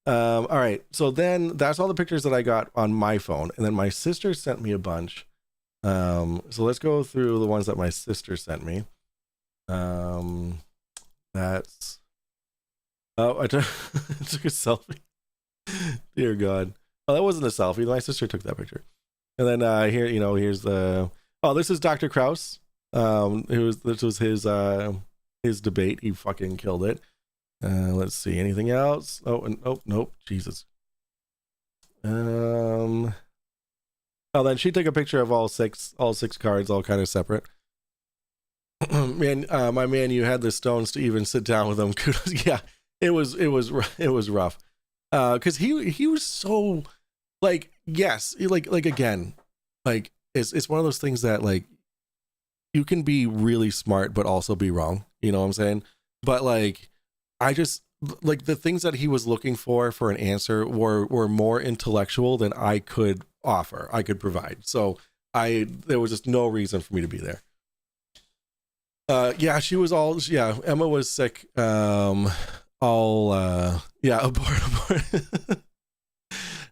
All right. So then that's all the pictures that I got on my phone. And then my sister sent me a bunch. So let's go through the ones that my sister sent me. That's, oh, I took a selfie. Dear God. Oh, that wasn't a selfie. My sister took that picture. And then here's the, oh, this is Dr. Kraus. This was his debate. He fucking killed it. Let's see, anything else? Nope, Jesus. Oh, then she took a picture of all six cards, all kind of separate. Man, my man, you had the stones to even sit down with him. Yeah, it was rough. Because he was so, like, yes, like again, like it's one of those things that, like, you can be really smart but also be wrong. You know what I'm saying? But like, I just, like, the things that he was looking for an answer were more intellectual than I could offer, I could provide. So there was just no reason for me to be there. Yeah, she was Emma was sick. Abort.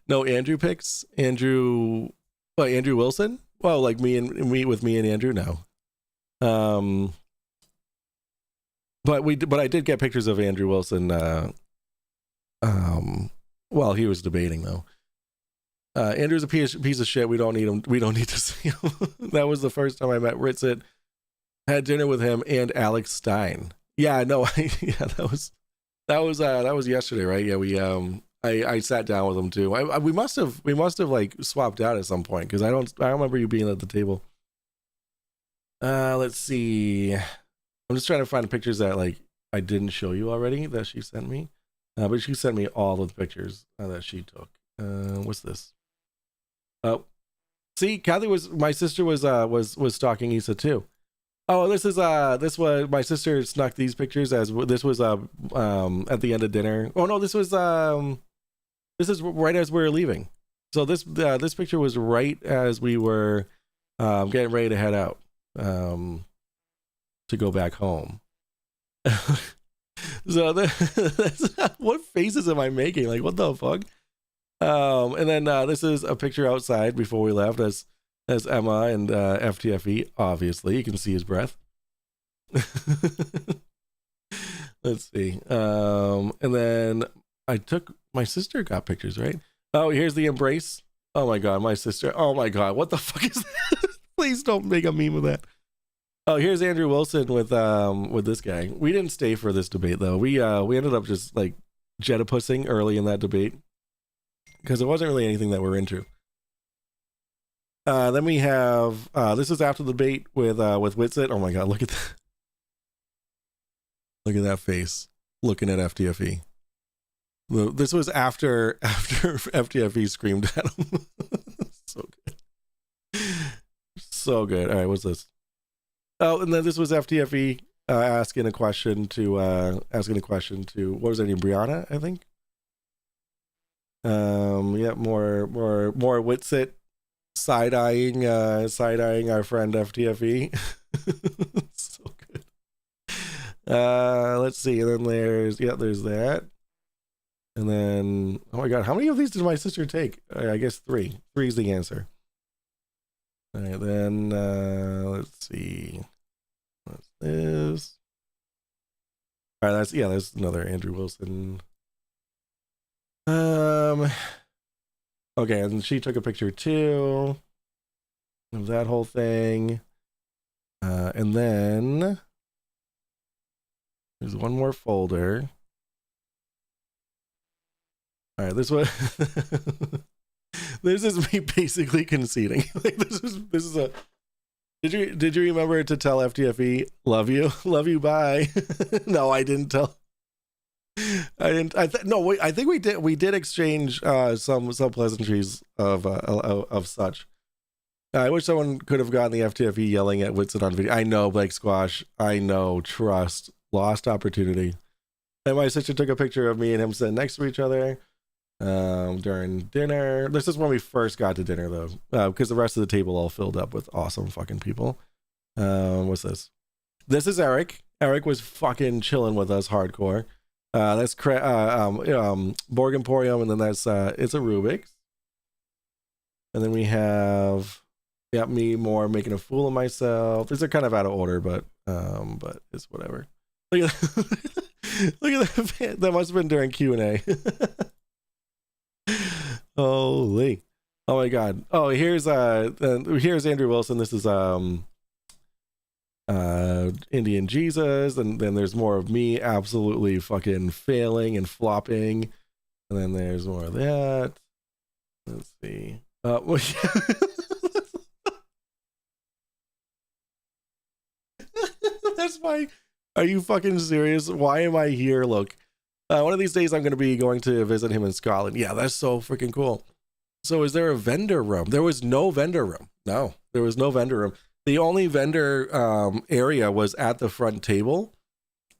No, Andrew picks Andrew Wilson. Well, like me and Andrew. No. But I did get pictures of Andrew Wilson. While he was debating, though. Andrew's a piece of shit. We don't need him. We don't need to see him. That was the first time I met Ritzit. Had dinner with him and Alex Stein. Yeah, no, that was yesterday, right? Yeah, I sat down with him too. We must have like swapped out at some point, because I don't remember you being at the table. Let's see. I'm just trying to find pictures that, like, I didn't show you already that she sent me. But she sent me all of the pictures that she took. What's this? Oh, see, my sister was stalking Issa too. Oh, this was my sister snuck these pictures as this was at the end of dinner. Oh no, this is right as we were leaving. So this picture was right as we were getting ready to head out to go back home. So what faces am I making? Like, what the fuck? And then this is a picture outside before we left as Emma and FTFE. Obviously, you can see his breath. Let's see. And then my sister got pictures, right? Oh, here's the embrace. Oh my God, my sister. Oh my God, what the fuck is that? Please don't make a meme of that. Oh, here's Andrew Wilson with this guy. We didn't stay for this debate though. We ended up just like jetapussing early in that debate because it wasn't really anything that we're into. Then we have this is after the debate with Whitsitt. Oh my God, look at that. Look at that face looking at FTFE. This was after FTFE screamed at him. So good. So good. All right, what's this? Oh, and then this was FTFE asking a question to what was her name? Brianna, I think. Yeah, more Witsit side-eyeing our friend FTFE. So good. Let's see, and then there's that. And then, oh my god, how many of these did my sister take? I guess 3. 3 is the answer. All right, then let's see. What's this? All right, there's another Andrew Wilson. Okay, and she took a picture too of that whole thing. And then there's one more folder. All right, this one. This is me basically conceding. Like this is a. Did you remember to tell FTFE love you, bye? No, I didn't tell. I didn't. No, wait. I think we did. We did exchange some pleasantries of such. I wish someone could have gotten the FTFE yelling at Whitson on video. I know, Blake Squash. I know. Trust. Lost opportunity. And my sister took a picture of me and him sitting next to each other during dinner. This is when we first got to dinner, though, because the rest of the table all filled up with awesome fucking people. What's this? This is Eric. Eric was fucking chilling with us hardcore. That's Borg Emporium, and then that's it's a Rubik's. And then we have me more making a fool of myself. These are kind of out of order, but it's whatever. Look at look at that. That must have been during Q&A. Holy. Oh my god. Oh, here's Andrew Wilson. This is Indian Jesus, and then there's more of me absolutely fucking failing and flopping, and then there's more of that. Let's see. That's my. Are you fucking serious? Why am I here? Look, one of these days I'm going to be going to visit him in Scotland. Yeah, that's so freaking cool. So is there a vendor room? There was no vendor room. No, there was no vendor room. The only vendor area was at the front table.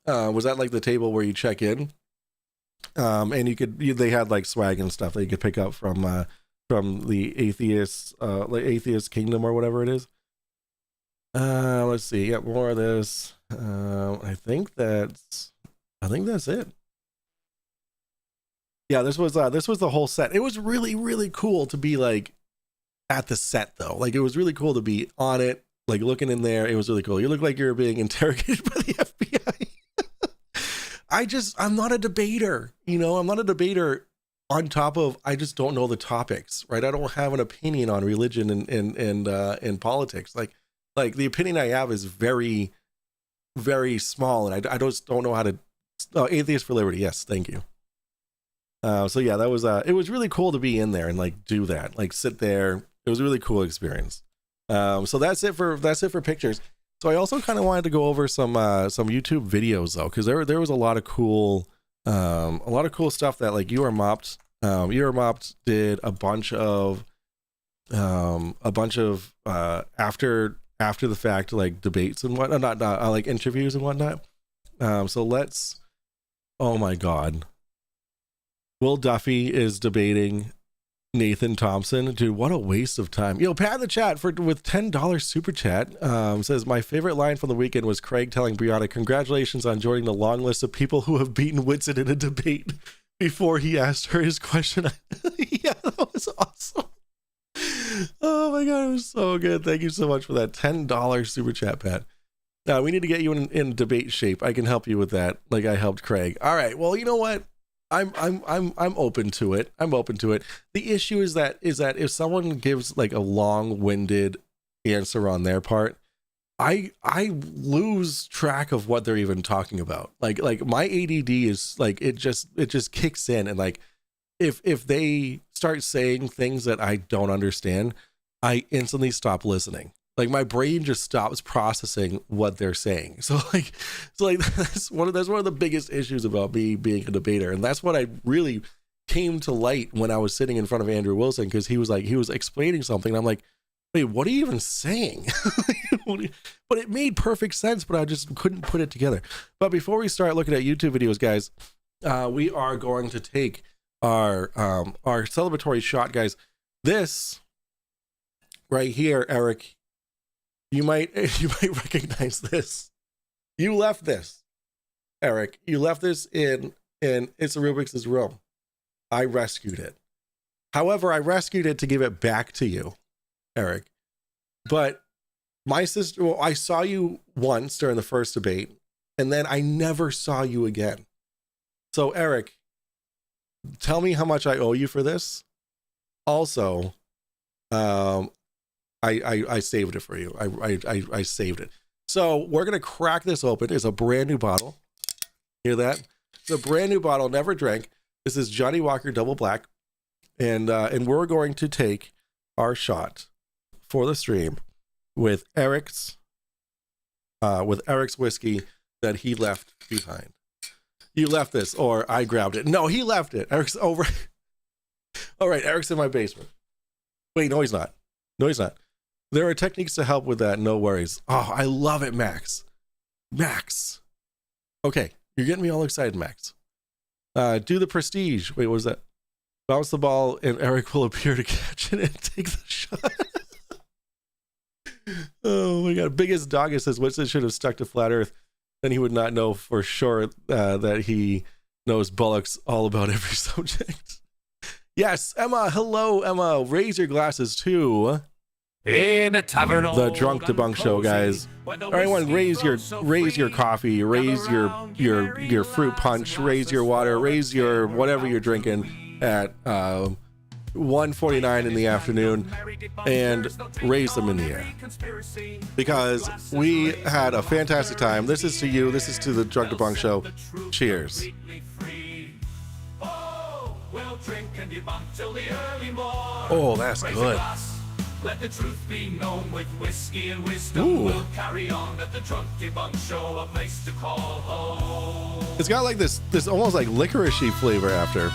Was that like the table where you check in? And they had like swag and stuff that you could pick up from the atheist kingdom or whatever it is. Let's see. Got more of this. I think that's it. Yeah, this was the whole set. It was really, really cool to be like at the set though. Like it was really cool to be on it, like looking in there. It was really cool. You look like you're being interrogated by the FBI. I'm not a debater, I'm not a debater on top of, I just don't know the topics, right? I don't have an opinion on religion and politics. Like the opinion I have is very, very small, and I just don't know how to. Oh, Atheist for Liberty. Yes, thank you. So yeah, that was it was really cool to be in there and like do that, like sit there. It was a really cool experience. So that's it for pictures. So I also kind of wanted to go over some YouTube videos though, because there was a lot of cool stuff that like You Are Mopped did a bunch of after the fact like debates and whatnot, not like interviews and whatnot. So let's. Oh my God. Will Duffy is debating Nathan Thompson. Dude, what a waste of time. Yo, Pat in the chat with $10 super chat says, my favorite line from the weekend was Craig telling Brianna, congratulations on joining the long list of people who have beaten Whitson in a debate before he asked her his question. Yeah, that was awesome. Oh my God, it was so good. Thank you so much for that $10 super chat, Pat. We need to get you in debate shape. I can help you with that, like I helped Craig. All right. Well, you know what? I'm open to it. I'm open to it. The issue is that if someone gives like a long-winded answer on their part, I lose track of what they're even talking about. Like my ADD is like it just kicks in, and like if they start saying things that I don't understand, I instantly stop listening. Like my brain just stops processing what they're saying. So that's one of the biggest issues about me being a debater. And that's what I really came to light when I was sitting in front of Andrew Wilson, because he was explaining something. And I'm like, wait, what are you even saying? But it made perfect sense, but I just couldn't put it together. But before we start looking at YouTube videos, guys, we are going to take our celebratory shot, guys. This right here, Eric, you might recognize this. You left this, Eric. You left this in It's a Rubik's room. I rescued it. However, I rescued it to give it back to you, Eric. But my sister, well, I saw you once during the first debate, and then I never saw you again. So, Eric, tell me how much I owe you for this. Also, I saved it for you. I saved it. So we're gonna crack this open. It's a brand new bottle. Hear that? It's a brand new bottle, never drank. This is Johnny Walker Double Black, and we're going to take our shot for the stream with Eric's whiskey that he left behind. You left this, or I grabbed it. No, he left it. Eric's over. All right, Eric's in my basement. Wait, no, he's not. No, he's not. There are techniques to help with that. No worries. Oh, I love it, Max. Max. Okay, you're getting me all excited, Max. Do the prestige. Wait, what was that? Bounce the ball, and Eric will appear to catch it and take the shot. Oh my God. Biggest Dog says, Winston should have stuck to flat earth. Then he would not know for sure that he knows Bullock's all about every subject. Yes, Emma. Hello, Emma. Raise your glasses to In a tavern, the Drunk Debunk show, guys. Everyone, raise your coffee, raise your fruit punch, raise your water, raise your whatever you're drinking at 1:49 in the afternoon, and raise them in the air, because we had a fantastic time. This is to you. This is to the Drunk Debunk show. Cheers. Oh, that's good. Let the truth be known with whiskey and wisdom. We'll carry on at the Drunk Debunk show, a place to call home. It's got like this almost like licoricey flavor after.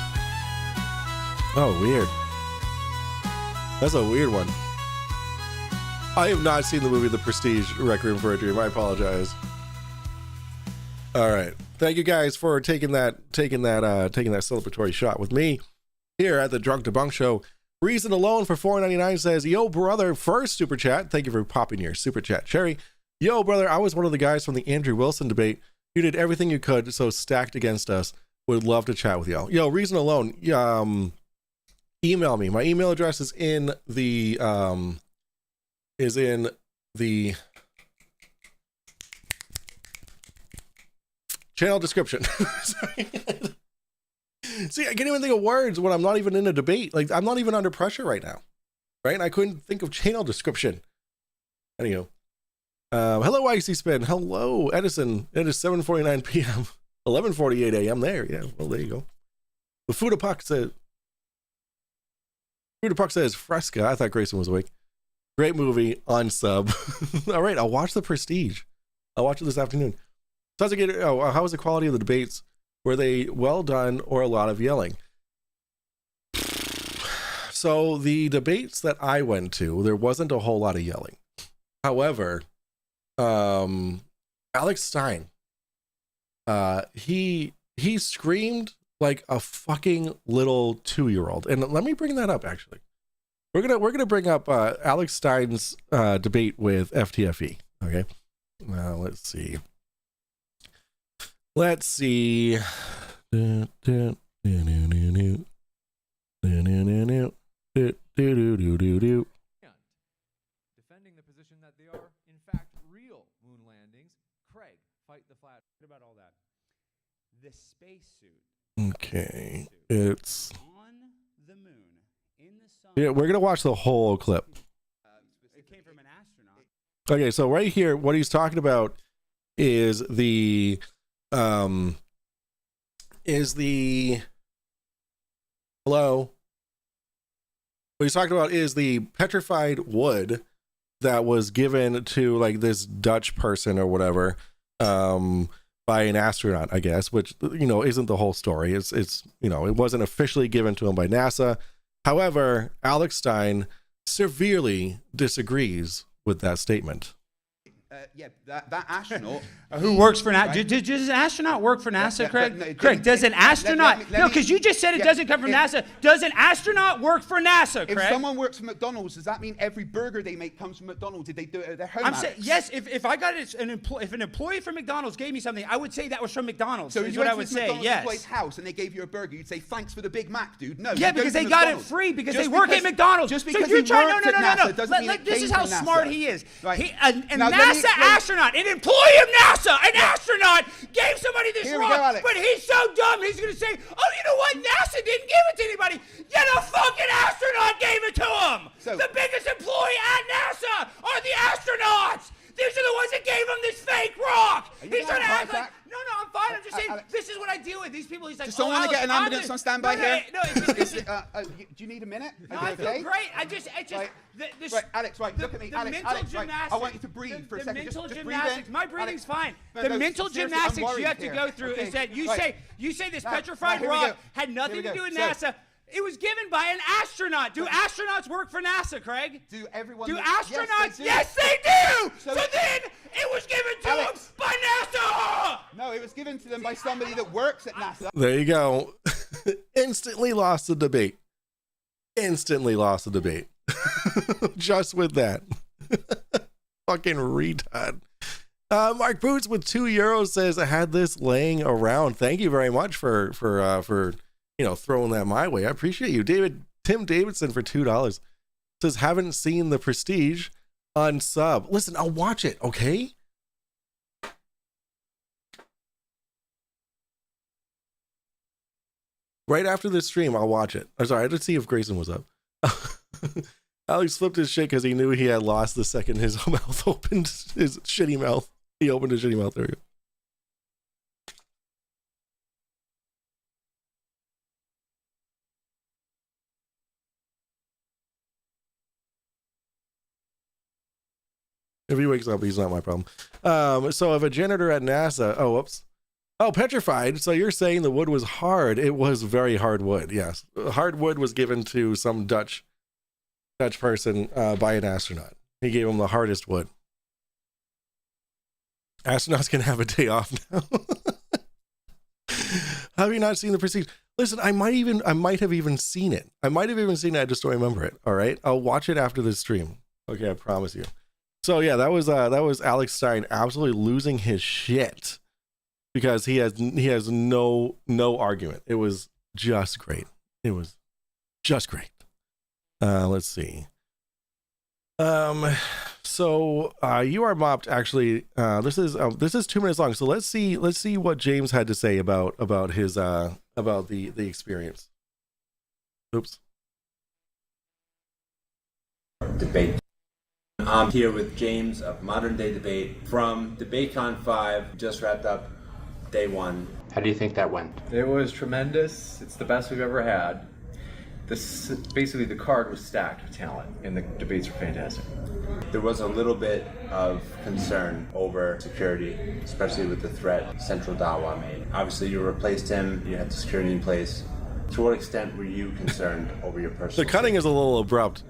Oh, weird. That's a weird one. I have not seen the movie The Prestige, Requiem for a Dream. I apologize. All right. Thank you guys for taking that celebratory shot with me here at the Drunk Debunk show. Reason Alone for $4.99 says, yo, brother, first super chat. Thank you for popping your super chat, Cherry. Yo, brother, I was one of the guys from the Andrew Wilson debate. You did everything you could, so stacked against us. Would love to chat with y'all. Yo, Reason Alone, email me. My email address is in the channel description. Sorry. See, I can't even think of words when I'm not even in a debate. Like, I'm not even under pressure right now, right? And I couldn't think of channel description. Anyhow, hello, Icy Spin. Hello, Edison. It is 7:49 p.m. 11:48 a.m. there. Yeah, well, there you go. The Fudapuck says Fresca. I thought Grayson was awake. Great movie on sub. All right, I'll watch The Prestige. I'll watch it this afternoon. Sounds like how was the quality of the debates? Were they well done or a lot of yelling? So the debates that I went to, there wasn't a whole lot of yelling. However, Alex Stein, he screamed like a fucking little 2-year-old. And let me bring that up, actually. We're gonna bring up Alex Stein's debate with FTFE. Okay. Let's see. Defending the position that they are, in fact, real moon landings. Craig, fight the flat. What about all that? The spacesuit. Okay, it's on the moon in the sun. yeah. We're gonna watch the whole clip. It came from an astronaut. Okay, so right here, what he's talking about is the hello. What he's talking about is the petrified wood that was given to like this Dutch person or whatever, by an astronaut, I guess, which, isn't the whole story. It's, it wasn't officially given to him by NASA. However, Alex Stein severely disagrees with that statement. Yeah, that astronaut. Who works for NASA? Does an astronaut work for NASA, Craig? no, Craig, does an astronaut? let No, me- because you just said it doesn't come from NASA. Does an astronaut work for NASA, Craig? If someone works for McDonald's, does that mean every burger they make comes from McDonald's? Did they do it at their home? I'm saying Alex? yes. If I got if an employee from McDonald's gave me something, I would say that was from McDonald's. So is if you what went I to would this say. McDonald's Yes. employee's house and they gave you a burger, you'd say thanks for the Big Mac, dude. No. Yeah, you go because to they got it McDonald's. free because Just they work at McDonald's. Just so because you're he trying, worked no, at no, no, no. NASA doesn't mean it This came is how from NASA. smart he is. Right. A Now, let me NASA explain- astronaut, an employee of NASA, an astronaut gave somebody this Here we go, rock, Alex. but he's so dumb he's going to say, oh, you know what? NASA didn't give it to anybody. Yet a fucking astronaut gave it to him. So- The biggest employee at NASA are the astronauts. These are the ones that gave him this fake rock. Are you He's having trying to a heart act like, attack? no, I'm fine. I'm just saying, Alex. this is what I deal with. These people, he's like, Does someone want to get an ambulance on standby here? No, it's Do you need a minute? no, Are I you feel okay? great. I just, Right. this, Right, Alex, right, look at me. The Alex, mental Alex, right. gymnastics. I want you to breathe for a second. mental Just breathe gymnastics. in. My breathing's Alex. fine. No, The no, mental seriously, I'm gymnastics you worried have to here. go through is Okay, that you right. say this Now, petrified here we rock go. had nothing Here to we do go. with So- NASA. It was given by an astronaut. Do astronauts work for NASA, Craig? Do everyone... Do Yes, astronauts? they do. Yes, they do. So So- then it was given to them Alex. by NASA. No, it was given to them by somebody that works at NASA. There you go. Instantly lost the debate. Instantly lost the debate. Just with that. Fucking retard. Mark Boots with €2 says, I had this laying around. Thank you very much for throwing that my way. I appreciate you. Tim Davidson for $2 says, haven't seen The Prestige on sub. Listen, I'll watch it, okay? Right after this stream, I'll watch it. I'm sorry, I had to see if Grayson was up. Alex flipped his shit because he knew he had lost the second his mouth opened. His shitty mouth. He opened his shitty mouth. There we go. If he wakes up, he's not my problem. So if a janitor at NASA, petrified. So you're saying the wood was hard. It was very hard wood. Yes. Hard wood was given to some Dutch person by an astronaut. He gave him the hardest wood. Astronauts can have a day off now. Have you not seen The Prestige? Listen, I might have even seen it. I I just don't remember it. All right. I'll watch it after this stream. Okay, I promise you. So yeah, that was Alex Stein absolutely losing his shit because he has no argument. It was just great. It was just great. Let's see. So you are mopped. Actually, this is 2 minutes long. So let's see what James had to say about his about the experience. Oops. Debate. I'm here with James of Modern Day Debate from DebateCon 5. Just wrapped up day 1. How do you think that went? It was tremendous. It's the best we've ever had. Basically the card was stacked with talent, and the debates were fantastic. There was a little bit of concern over security, especially with the threat Central Dawa made. Obviously, you replaced him. You had security in place. To what extent were you concerned over your personal The cutting is a little abrupt.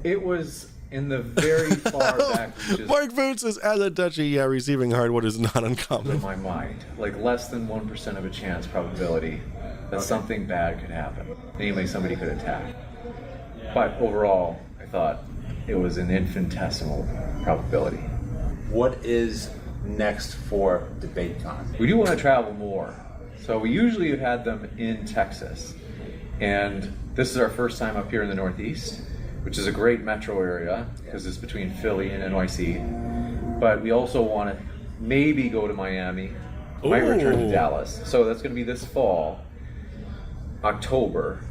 It was in the very far back reaches Mark Boots says, as a Dutchie, yeah, receiving hardwood is not uncommon. of my mind. Like less than 1% of a chance probability that something bad could happen. Namely, somebody could attack. But overall, I thought it was an infinitesimal probability. What is next for DebateCon? We do want to travel more. So we usually have had them in Texas. And this is our first time up here in the Northeast, which is a great metro area because it's between Philly and NYC. But we also want to maybe go to Miami, might return to Dallas. So that's going to be this fall, October,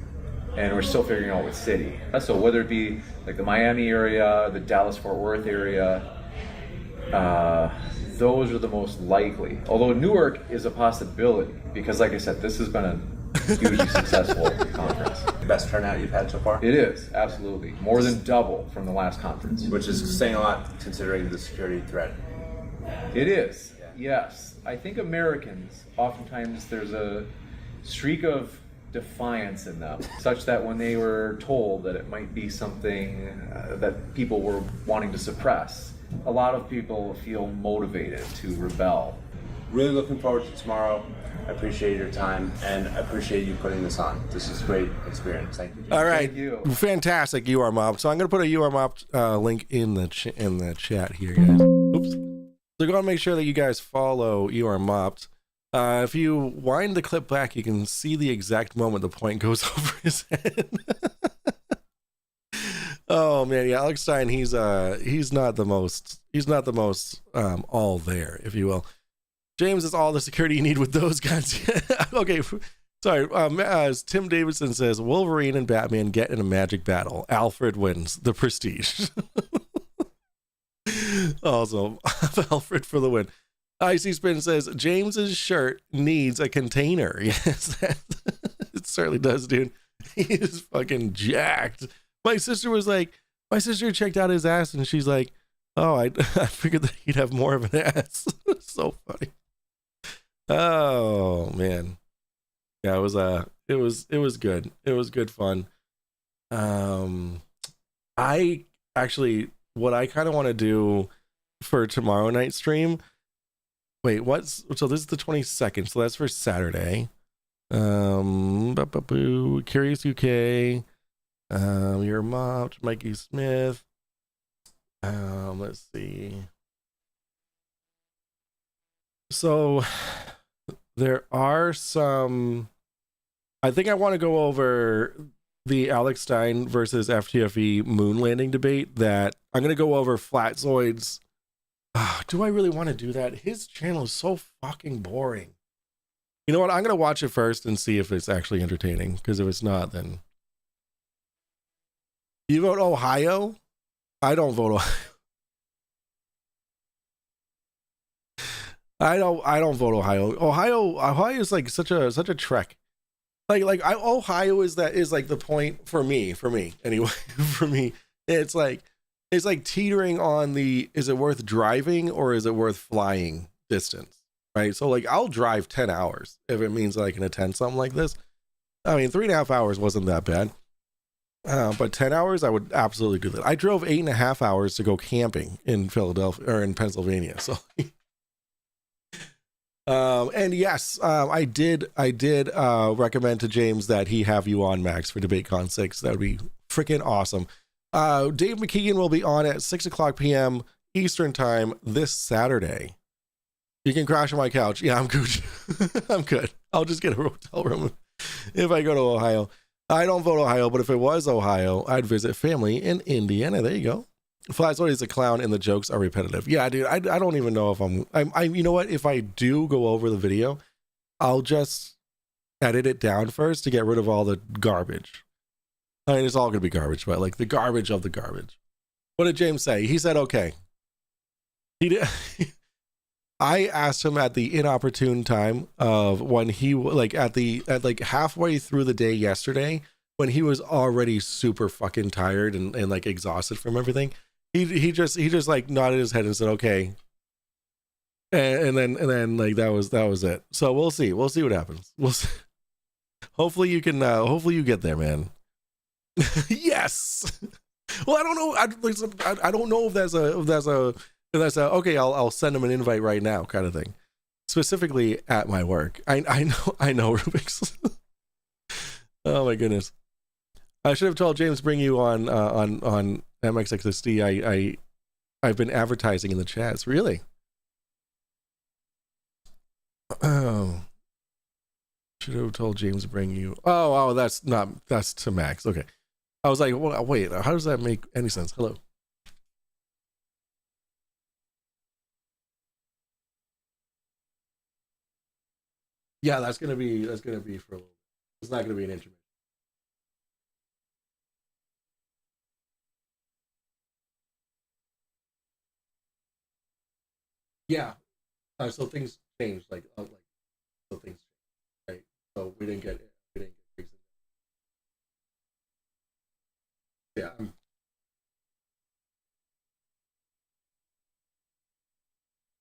and we're still figuring out what city. So whether it be like the Miami area, the Dallas-Fort Worth area, those are the most likely. Although Newark is a possibility because, like I said, this has been a hugely successful conference. The best turnout you've had so far? It is, absolutely. More than double from the last conference. Which is saying a lot considering the security threat. It is, yes. I think Americans, oftentimes there's a streak of defiance in them, such that when they were told that it might be something that people were wanting to suppress, a lot of people feel motivated to rebel. Really looking forward to tomorrow. I appreciate your time, and I appreciate you putting this on. This is a great experience. Thank you. All right, Thank you. fantastic. You are mobbed. So I'm gonna put a you are mobbed link in the chat here, guys. Oops. So go and make sure that you guys follow you are mobbed. If you wind the clip back, you can see the exact moment the point goes over his head. Oh man, yeah, Alex Stein. He's not the most all there, if you will. James is all the security you need with those guns. Okay, sorry. As Tim Davidson says, Wolverine and Batman get in a magic battle. Alfred wins the prestige. Also, Alfred for the win. Icy Spin says James's shirt needs a container. Yes, it certainly does, dude. He is fucking jacked. My sister checked out his ass and she's like, oh, I figured that he'd have more of an ass. So funny. Oh man. Yeah, it was good. It was good fun. I actually, what I kind of want to do for tomorrow night stream. Wait, so this is the 22nd, so that's for Saturday. Curious UK. Your mom, Mikey Smith. Let's see. So there are some. I think I want to go over the Alex Stein versus FTFE moon landing debate. That I'm going to go over Flatzoid's. Do I really want to do that? His channel is so fucking boring. You know what? I'm going to watch it first and see if it's actually entertaining. Because if it's not, then. You vote Ohio? I don't vote Ohio. I don't vote Ohio. Ohio is like such a trek. Ohio is like the point for me anyway. For me, it's like teetering on the is it worth driving or is it worth flying distance, right? So like I'll drive 10 hours if it means that I can attend something like this. I mean, 3.5 hours wasn't that bad. But 10 hours, I would absolutely do that. I drove 8.5 hours to go camping in Philadelphia or in Pennsylvania. So, and yes, I did recommend to James that he have you on, Max, for DebateCon 6. That would be freaking awesome. Dave McKeegan will be on at 6:00 p.m. Eastern time this Saturday. You can crash on my couch. Yeah, I'm good. I'm good. I'll just get a hotel room if I go to Ohio. I don't vote Ohio, but if it was Ohio, I'd visit family in Indiana. There you go. Flatzoid is a clown and the jokes are repetitive. Yeah, dude, I don't even know if I'm you know what? If I do go over the video, I'll just edit it down first to get rid of all the garbage. I mean, it's all going to be garbage, but like the garbage of the garbage. What did James say? He said, okay. He did. I asked him at the inopportune time of when he at halfway through the day yesterday when he was already super fucking tired and like exhausted from everything. He just like nodded his head and said okay, and then like that was it. So we'll see what happens. We'll see. Hopefully you can hopefully you get there, man. Yes. Well, I don't know. I don't know if that's a okay, I'll send him an invite right now kind of thing. Specifically at my work. I know Rubik's. Oh my goodness. I should have told James bring you on MXXSD. I've been advertising in the chats. Really? Oh. Should have told James bring you. Oh, that's to Max. Okay. I was like, well, wait, how does that make any sense? Hello. Yeah, that's gonna be for a little. It's not gonna be an intermission. Yeah. So things changed, so things changed, right? So we didn't get gigs. Yeah.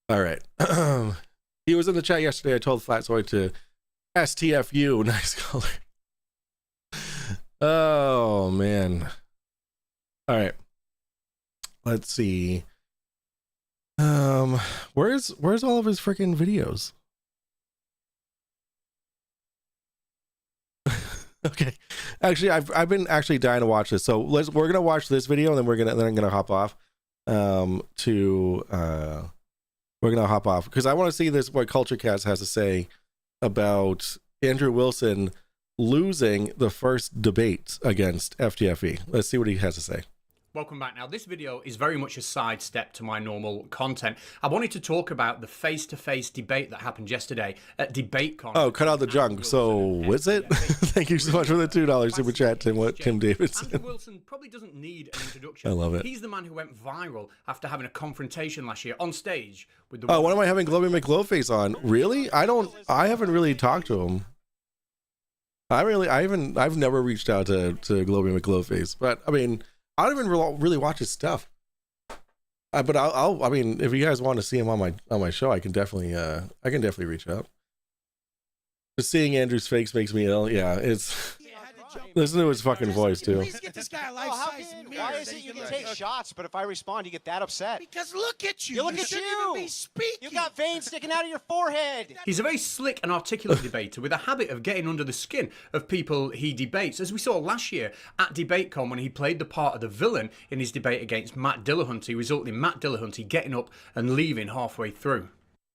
All right. He was in the chat yesterday. I told Flatzoid to STFU. Nice color. Oh man. All right. Let's see. Where's all of his freaking videos? Okay, actually, I've been actually dying to watch this. So we're gonna watch this video, and then I'm gonna hop off. We're gonna hop off because I want to see what Culture Cast has to say about Andrew Wilson losing the first debate against FTFE. Let's see what he has to say. Welcome back. Now, this video is very much a sidestep to my normal content. I wanted to talk about the face-to-face debate that happened yesterday at DebateCon. Oh, cut out the junk. So, is it? Thank you so much for the $2 super chat, Tim Davidson. Andrew Wilson probably doesn't need an introduction. I love it. He's the man who went viral after having a confrontation last year on stage with the... Oh, what am I having Globey McGlowface on? Really? I haven't really talked to him. I've never reached out to Globey McGlowface, but I mean, I don't even really watch his stuff. But I mean, if you guys want to see him on my show, I can definitely reach out. Just seeing Andrew's face makes me ill. Yeah, it's. Listen to his fucking voice too. Please get this guy a life-size mirror. Why is it you can take shots, but if I respond, you get that upset? Because look at you. Look at shouldn't you. even be speaking. You got veins sticking out of your forehead. He's a very slick and articulate debater with a habit of getting under the skin of people he debates, as we saw last year at DebateCon when he played the part of the villain in his debate against Matt Dillahunty, resulting in Matt Dillahunty getting up and leaving halfway through.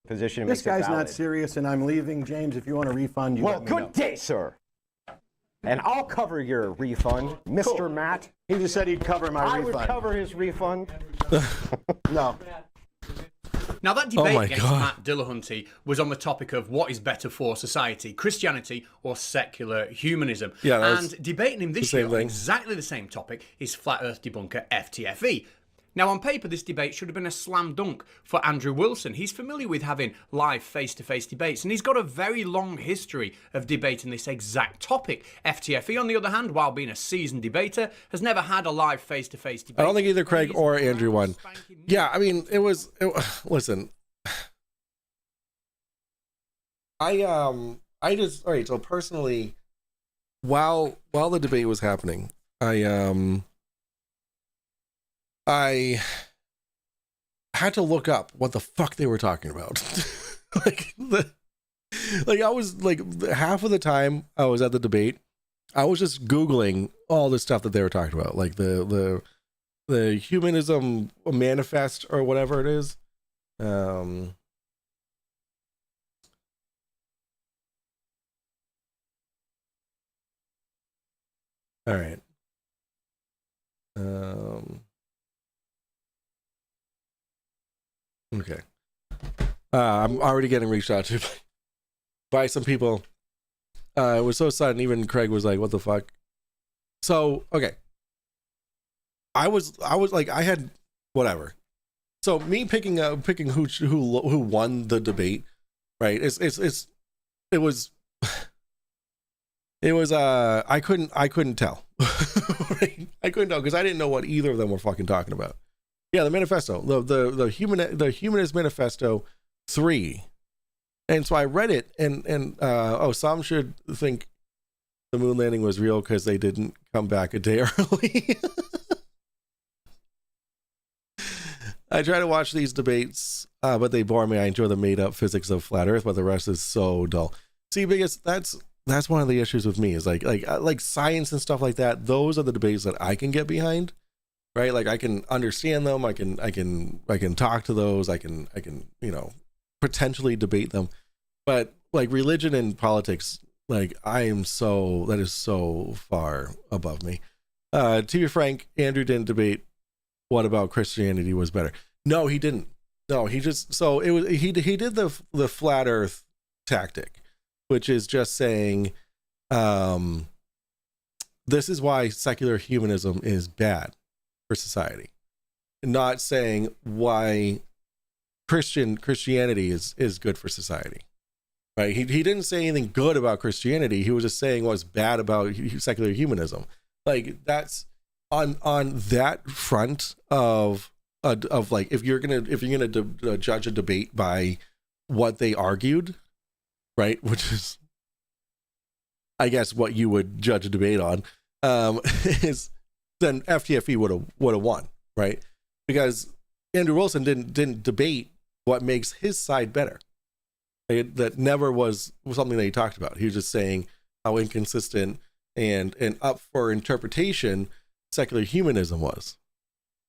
Position this guy's not serious, and I'm leaving. James, if you want a refund, you let me know. Good day, sir. And I'll cover your refund, Mr. Matt. He just said he'd cover my refund. I would cover his refund. No. Now, that debate against Matt Dillahunty was on the topic of what is better for society, Christianity or secular humanism. Yeah, and debating him this year on exactly the same topic is flat earth debunker FTFE. Now, on paper, this debate should have been a slam dunk for Andrew Wilson. He's familiar with having live face-to-face debates, and he's got a very long history of debating this exact topic. FTFE, on the other hand, while being a seasoned debater, has never had a live face-to-face debate. I don't think either Craig or Andrew won. Yeah, I mean, listen. I just, all right, so personally, while the debate was happening, I had to look up what the fuck they were talking about. I was like, half of the time I was at the debate, I was just Googling all the stuff that they were talking about, like the humanism manifest or whatever it is. All right. Okay. I'm already getting reached out to by some people. It was so sudden, even Craig was like, what the fuck? So, okay. I was like, I had whatever. So me picking who won the debate, right? It was I couldn't tell. Right? I couldn't tell because I didn't know what either of them were fucking talking about. Yeah, the manifesto, the Humanist Manifesto 3, and so I read it, and some should think the moon landing was real because they didn't come back a day early. I try to watch these debates, but they bore me. I enjoy the made-up physics of flat Earth, but the rest is so dull. See, because that's one of the issues with me is like science and stuff like that. Those are the debates that I can get behind. Right, like I can understand them. I can talk to those. I can potentially debate them. But like religion and politics, like that is so far above me. To be frank, Andrew didn't debate what about Christianity was better. No, he didn't. No, he just he did the flat Earth tactic, which is just saying, this is why secular humanism is bad for society, not saying why Christianity is good for society, right? He didn't say anything good about Christianity. He was just saying what's bad about secular humanism. Like that's on that front of like if you're gonna judge a debate by what they argued, right? Which is, I guess, what you would judge a debate on, is. Then FTFE would have won, right? Because Andrew Wilson didn't debate what makes his side better. That never was something that he talked about. He was just saying how inconsistent and up for interpretation secular humanism was.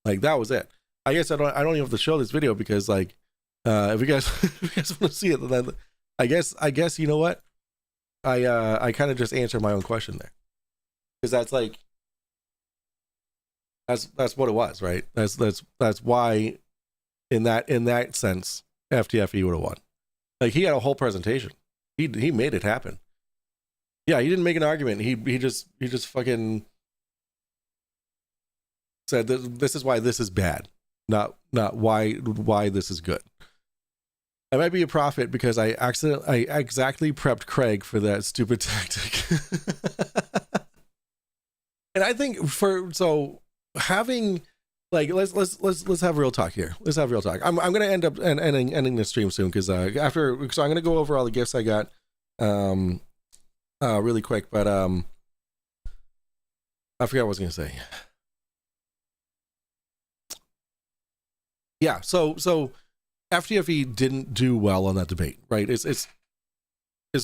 Like, that was it. I guess I don't even have to show this video because, like, if you guys want to see it, then I guess you know what, I kind of just answered my own question there, because that's like that's what it was, right? That's why in that sense FTFE would have won. Like, he had a whole presentation. He made it happen. Yeah, he didn't make an argument. He just fucking said this is why this is bad, not why this is good. I might be a prophet because I exactly prepped Craig for that stupid tactic. And I think having, like, let's have real talk here. Let's have real talk. I'm gonna end up ending this stream soon because I'm gonna go over all the gifts I got really quick, but I forgot what I was gonna say. Yeah, so FTFE didn't do well on that debate, right? It's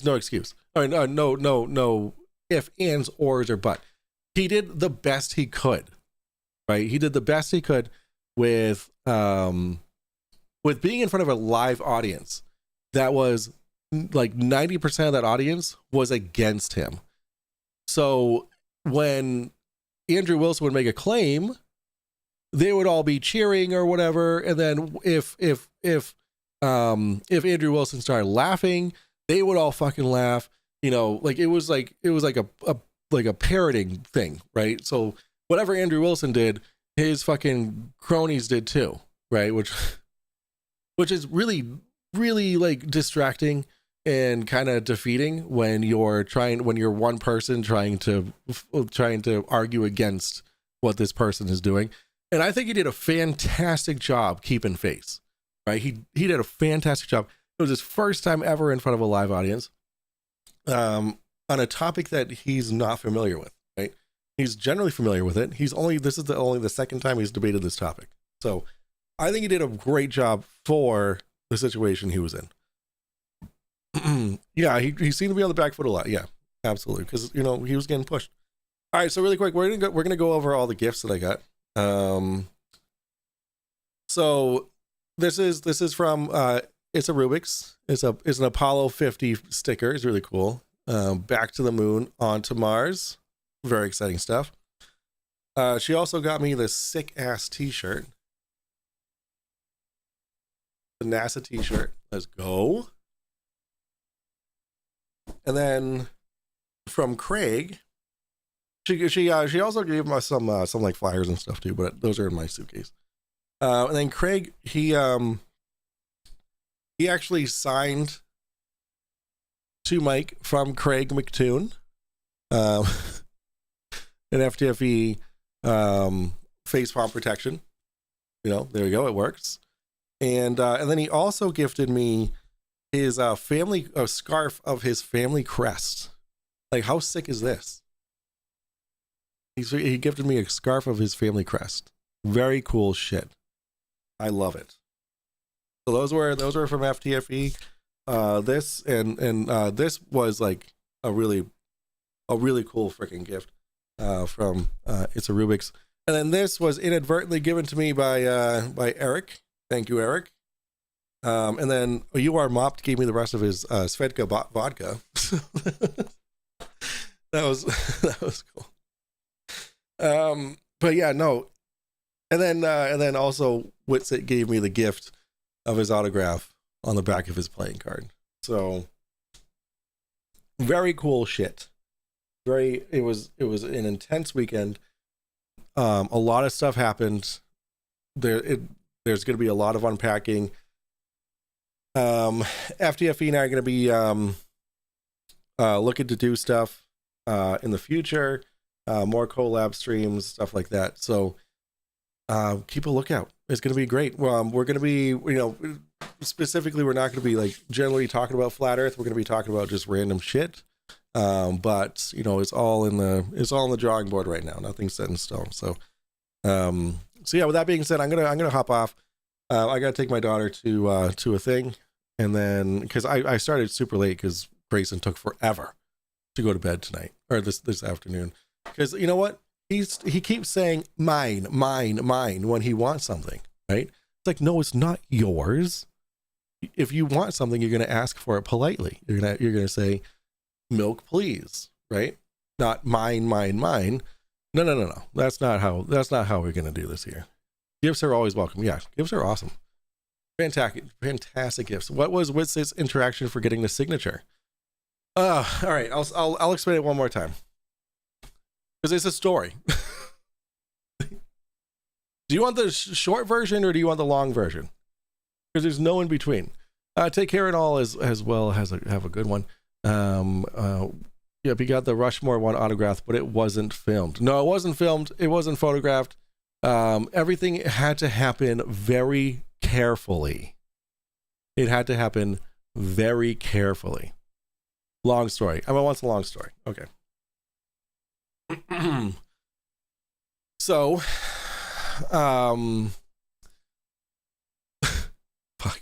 no excuse. I mean, no if, ands, ors, or but. He did the best he could, right? He did the best he could with being in front of a live audience that was like 90% of that audience was against him. So when Andrew Wilson would make a claim, they would all be cheering or whatever, and then if Andrew Wilson started laughing, they would all fucking laugh. You know, like it was like a parroting thing, right? So whatever Andrew Wilson did, his fucking cronies did too, right? Which is really like distracting and kind of defeating when you're one person trying to argue against what this person is doing. And I think he did a fantastic job keeping face, right? He did a fantastic job. It was his first time ever in front of a live audience on a topic that he's not familiar with, right? He's generally familiar with it. This is only the second time he's debated this topic. So I think he did a great job for the situation he was in. Yeah, he seemed to be on the back foot a lot. Yeah, absolutely. Because, you know, he was getting pushed. All right, so really quick, we're gonna go over all the gifts that I got. So this is from it's a Rubik's. It's an Apollo 50 sticker. It's really cool. Back to the moon, onto Mars. Very exciting stuff. She also got me this sick ass t-shirt. The NASA t-shirt. Let's go. And then from Craig, she also gave us some like flyers and stuff too, but those are in my suitcase. And then Craig, he actually signed to Mike from Craig McToon, an FTFE face palm protection. You know, there you go, it works. And then he also gifted me his a scarf of his family crest. Like, how sick is this? He gifted me a scarf of his family crest. Very cool shit. I love it. So those were from FTFE. This this was like a really cool freaking gift from It's a Rubik's. And then this was inadvertently given to me by Eric. Thank you, Eric. And then You Are Mopped gave me the rest of his Svedka vodka. that was cool. But yeah, no. And then also Whitsitt gave me the gift of his autograph on the back of his playing card. So very cool shit. It was an intense weekend. A lot of stuff happened. There's going to be a lot of unpacking. FTFE and I are going to be looking to do stuff in the future, more collab streams, stuff like that. So keep a lookout. It's going to be great. We're going to be, you know, specifically, we're not going to be like generally talking about flat Earth. We're going to be talking about just random shit. But you know, it's all in the drawing board right now. Nothing's set in stone. So, so yeah. With that being said, I'm gonna hop off. I got to take my daughter to a thing, and then because I started super late because Grayson took forever to go to bed tonight or this afternoon. Because you know what, he keeps saying mine when he wants something, right? It's like, no, it's not yours. If you want something, you're gonna ask for it politely. You're gonna say, milk, please, right? Not mine. No. That's not how we're gonna do this here. Gifts are always welcome. Yeah, gifts are awesome. Fantastic gifts. What's this interaction for getting the signature? All right, I'll explain it one more time because it's a story. Do you want the short version or do you want the long version? Because there's no in between. Take care and all as well have a good one. Yeah, we got the Rushmore one autographed, but it wasn't filmed. No, it wasn't filmed. It wasn't photographed. Everything had to happen very carefully. It had to happen very carefully. Long story. I mean, what's a long story? Okay. So, fuck.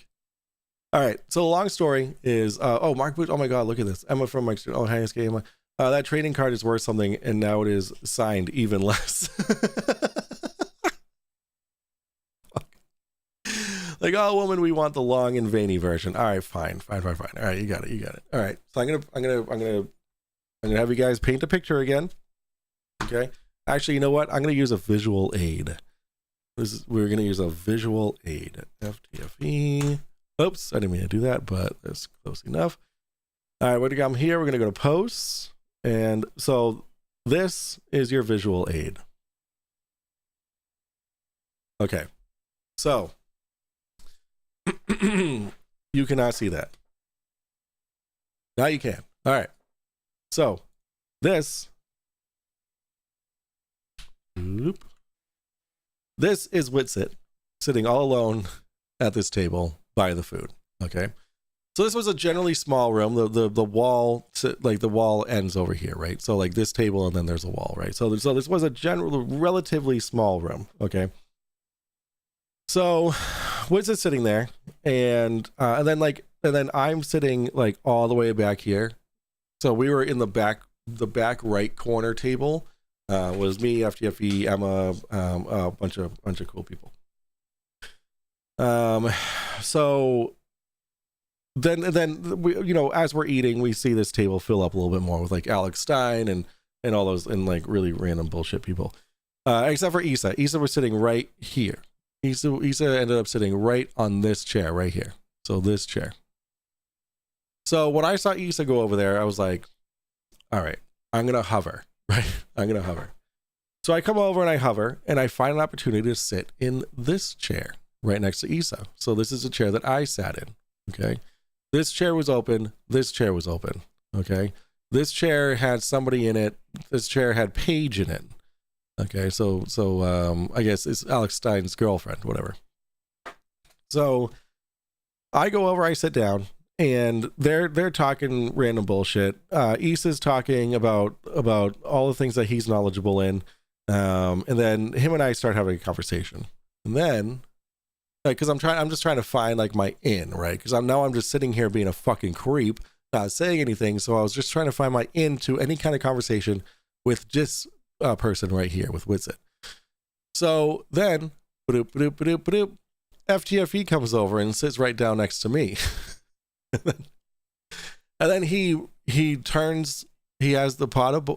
All right. So the long story is, Mark Booth. Oh my God, look at this. Emma from Mike. Oh, highest game. That trading card is worth something, and now it is signed even less. Like, oh, woman, we want the long and veiny version. All right, fine. All right, you got it. All right, so I'm gonna have you guys paint a picture again. Okay. Actually, you know what? I'm gonna use a visual aid. We're gonna use a visual aid. FTFE. Oops, I didn't mean to do that, but that's close enough. All right, we're gonna come here. We're gonna go to posts, and so this is your visual aid. Okay, so. You cannot see that. Now you can. All right. So this is Witsit sitting all alone at this table by the food. Okay. So this was a generally small room. The wall, like the wall ends over here, right? So like this table and then there's a wall, right? So this was a relatively small room. Okay. So Witsit sitting there, and then I'm sitting like all the way back here. So we were in the back right corner table. Was me, FTFE, Emma, a bunch of cool people. So then we, as we're eating, we see this table fill up a little bit more with like Alex Stein and all those and like really random bullshit people. Except for Issa. Issa was sitting right here. Issa ended up sitting right on this chair right here. So this chair. So when I saw Issa go over there, I was like, all right, I'm going to hover, right? I'm going to hover. So I come over and I hover and I find an opportunity to sit in this chair right next to Issa. So this is a chair that I sat in. Okay. This chair was open. This chair was open. Okay. This chair had somebody in it. This chair had Paige in it. Okay, so I guess it's Alex Stein's girlfriend, whatever. So I go over, I sit down, and they're talking random bullshit. Issa's talking about all the things that he's knowledgeable in, and then him and I start having a conversation. And then, because I'm just trying to find like my in, right? Because I'm just sitting here being a fucking creep, not saying anything. So I was just trying to find my in to any kind of conversation with just person right here with Witsit. So then FTFE comes over and sits right down next to me. and then he turns, he has the pot of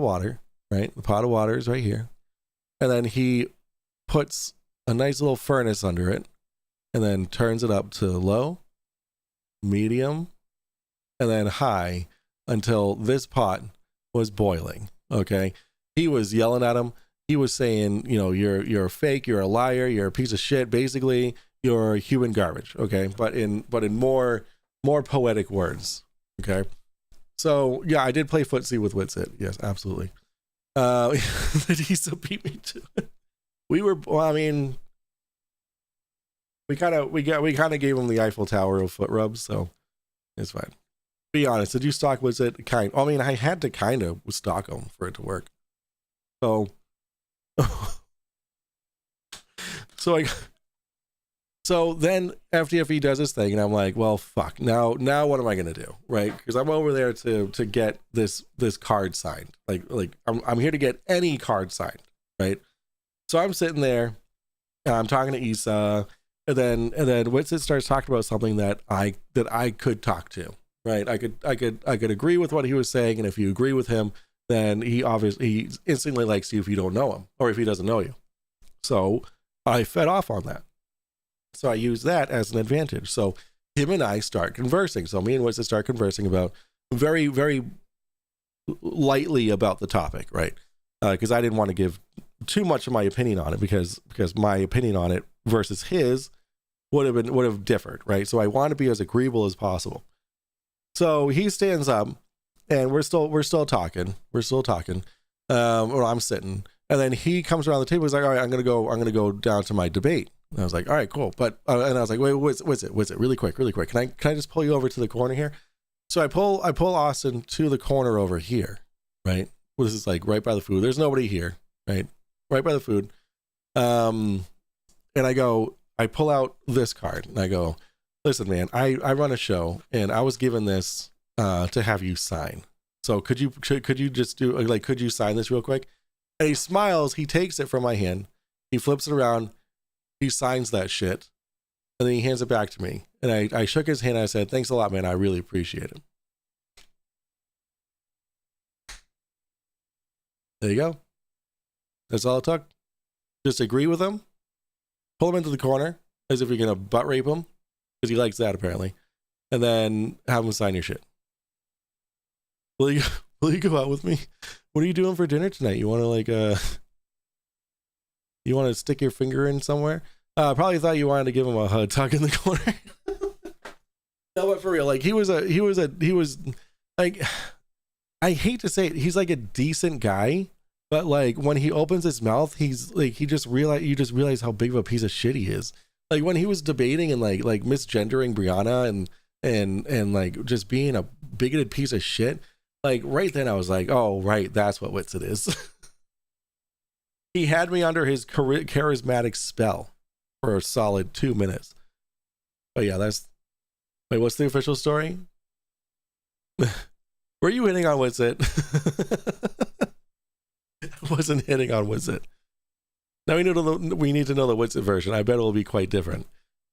water, right? The pot of water is right here. And then he puts a nice little furnace under it and then turns it up to low, medium, and then high until this pot was boiling. Okay. He was yelling at him. He was saying, you're fake, you're a liar, you're a piece of shit. Basically, you're human garbage. Okay, but in more poetic words. Okay, so yeah, I did play footsie with Witsit. Yes, absolutely. He beat me to it. We kind of gave him the Eiffel Tower of foot rubs, so it's fine. Be honest, did you stalk Witsit? I had to kind of stalk him for it to work. So So then FTFE does this thing, and I'm like, well, fuck. Now what am I gonna do, right? Because I'm over there to get this card signed. Like I'm here to get any card signed, right? So I'm sitting there, and I'm talking to Issa, and then Witsit starts talking about something that I could talk to, right? I could agree with what he was saying, and if you agree with him, then he instantly likes you if you don't know him or if he doesn't know you. So I fed off on that. So I use that as an advantage. So him and I start conversing. So me and Witsit start conversing about very, very lightly about the topic, right? Because I didn't want to give too much of my opinion on it because my opinion on it versus his would have differed, right? So I want to be as agreeable as possible. So he stands up, and we're still talking. Or I'm sitting, and then he comes around the table. He's like, "All right, I'm gonna go down to my debate." And I was like, "All right, cool." But and I was like, "Wait, what's it? Really quick. Can I just pull you over to the corner here?" So I pull Austin to the corner over here, right? Well, this is like right by the food. There's nobody here, right? Right by the food. And I pull out this card, and I go, "Listen, man, I run a show, and I was given this to have you sign. So could you just do like, could you sign this real quick?" And he smiles. He takes it from my hand. He flips it around. He signs that shit, and then he hands it back to me. And I shook his hand. And I said, "Thanks a lot, man. I really appreciate it." There you go. That's all it took. Just agree with him, pull him into the corner as if you're gonna butt rape him, because he likes that apparently, and then have him sign your shit. Will you go out with me? What are you doing for dinner tonight? You want to you want to stick your finger in somewhere? Probably thought you wanted to give him a tuck in the corner. No, but for real, like he was like, I hate to say it, he's like a decent guy, but like when he opens his mouth, he's like, you just realize how big of a piece of shit he is. Like when he was debating and like misgendering Brianna and like just being a bigoted piece of shit, like right then I was like, oh right, that's what Witsit is. He had me under his charismatic spell for a solid 2 minutes. But yeah, wait, what's the official story? Were you hitting on Witsit? I wasn't hitting on Witsit. Now we need to know the Witsit version. I bet it'll be quite different.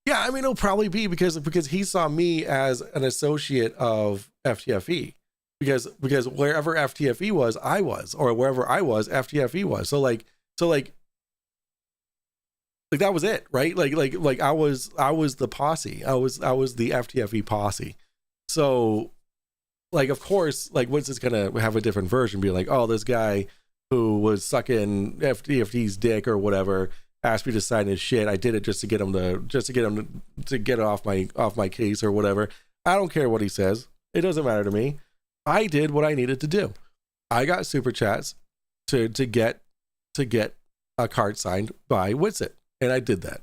Yeah, I mean it'll probably be because he saw me as an associate of FTFE. Because wherever FTFE was, I was, or wherever I was, FTFE was. So that was it, right? Like I was the posse. I was the FTFE posse. So like of course, like Witsit's gonna have a different version, be like, oh, this guy who was sucking FTFE's dick or whatever asked me to sign his shit. I did it just to get him to get off my case or whatever. I don't care what he says. It doesn't matter to me. I did what I needed to do. I got super chats to get a card signed by Witsit, and I did that.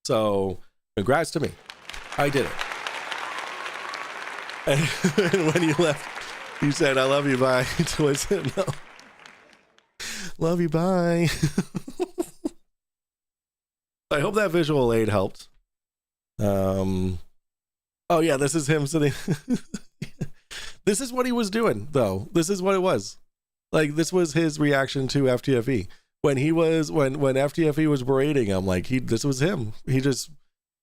So congrats to me. I did it. And when you left, you said, "I love you, bye." To Witsit, no. Love you, bye. I hope that visual aid helped. Oh yeah, this is him sitting. This is what he was doing, though. This is what it was. Like, this was his reaction to FTFE. When FTFE was berating him, like, this was him. He just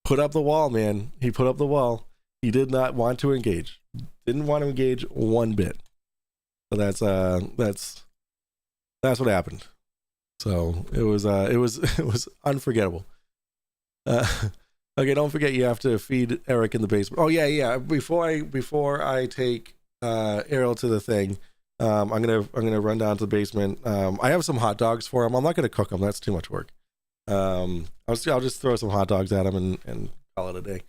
put up the wall, man. He put up the wall. He did not want to engage. Didn't want to engage one bit. So that's what happened. So it was unforgettable. Okay, don't forget you have to feed Eric in the basement. Oh yeah. Before I take Ariel to the thing, I'm gonna run down to the basement. I have some hot dogs for him. I'm not gonna cook them. That's too much work. I'll just throw some hot dogs at him and call it a day.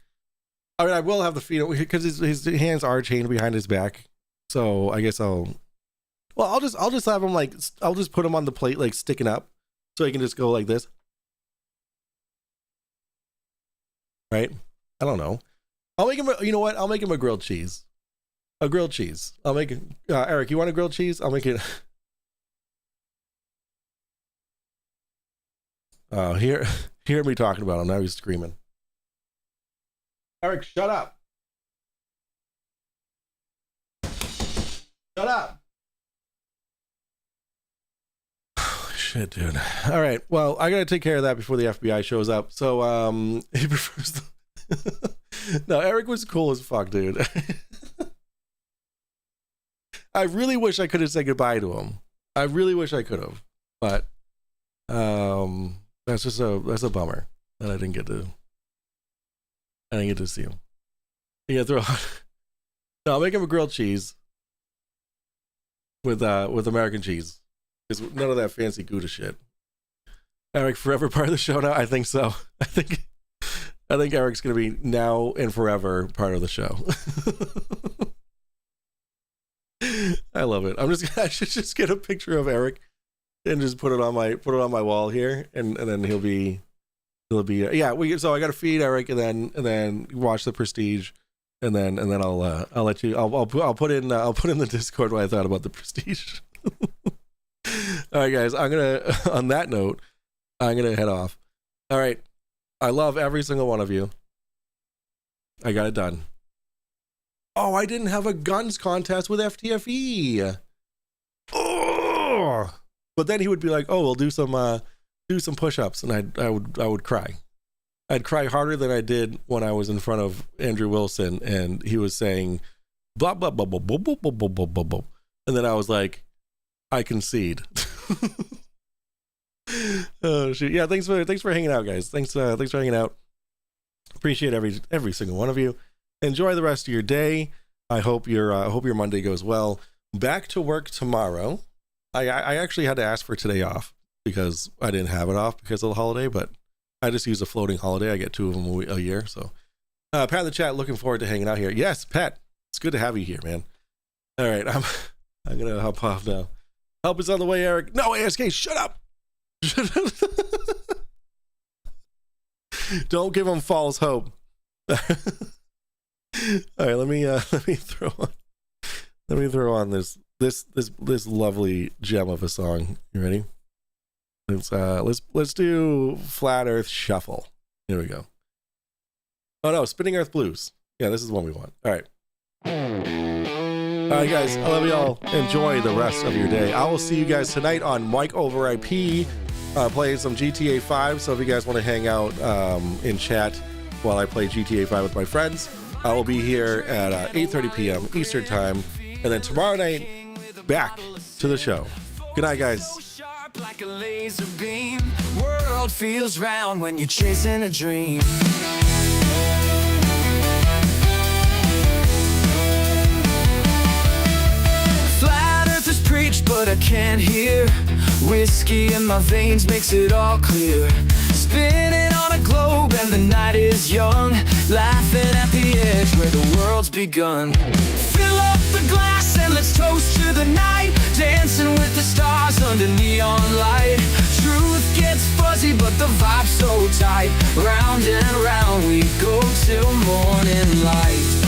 I mean, I will have to feed him because his hands are chained behind his back. So I guess I'll just have him I'll just put him on the plate like sticking up, so he can just go like this. Right? I don't know. I'll make him. You know what? I'll make him a grilled cheese. A grilled cheese. I'll make it. Eric, you want a grilled cheese? I'll make it. Hear me talking about him. Now he's screaming. Eric, shut up. Shut up. Shit, dude. All right. Well, I gotta take care of that before the FBI shows up. So, he prefers. No, Eric was cool as fuck, dude. I really wish I could have said goodbye to him. I really wish I could have, but that's a bummer that I didn't get to see him. Yeah, no, I'll make him a grilled cheese with American cheese. It's none of that fancy Gouda shit. Eric, forever part of the show now? I think so. I think Eric's gonna be now and forever part of the show. I love it. I should just get a picture of Eric and just put it on my wall here, and then he'll be yeah. So I got to feed Eric and then watch the Prestige, and then I'll let you. I'll put in the Discord what I thought about the Prestige. All right, guys. On that note, I'm gonna head off. All right. I love every single one of you. I got it done. Oh, I didn't have a guns contest with FTFE. Oh, but then he would be like, "Oh, we'll do some push-ups," and I would cry. I'd cry harder than I did when I was in front of Andrew Wilson, and he was saying, "Blah blah blah blah blah blah blah blah blah blah," and then I was like, "I concede." Oh shit! Yeah, thanks for hanging out, guys. Thanks for hanging out. Appreciate every single one of you. Enjoy the rest of your day. I hope your Monday goes well. Back to work tomorrow. I actually had to ask for today off because I didn't have it off because of the holiday, but I just use a floating holiday. I get 2 of them a year. So, Pat in the chat, looking forward to hanging out here. Yes, Pat, it's good to have you here, man. All right, I'm gonna hop off now. Help is on the way, Eric. No, ASK, shut up. Don't give him false hope. All right, let me throw on this lovely gem of a song. You ready? Let's do Flat Earth Shuffle. Here we go. Oh no, Spinning Earth Blues. Yeah, this is the one we want. All right. All right, guys. I love y'all. Enjoy the rest of your day. I will see you guys tonight on Mike Over IP, playing some GTA 5. So if you guys want to hang out in chat while I play GTA 5 with my friends, I will be here at 8:30 p.m. Eastern Time. And then tomorrow night, back to the show. Good night, guys. Like a laser beam, world feels round when you're chasing a dream. Flat earthers preach, but I can't hear. Whiskey in my veins makes it all clear. Spinning on a globe and the night is young, laughing at the edge where the world's begun. Fill up the glass and let's toast to the night, dancing with the stars under neon light. Truth gets fuzzy but the vibe's so tight. Round and round we go till morning light.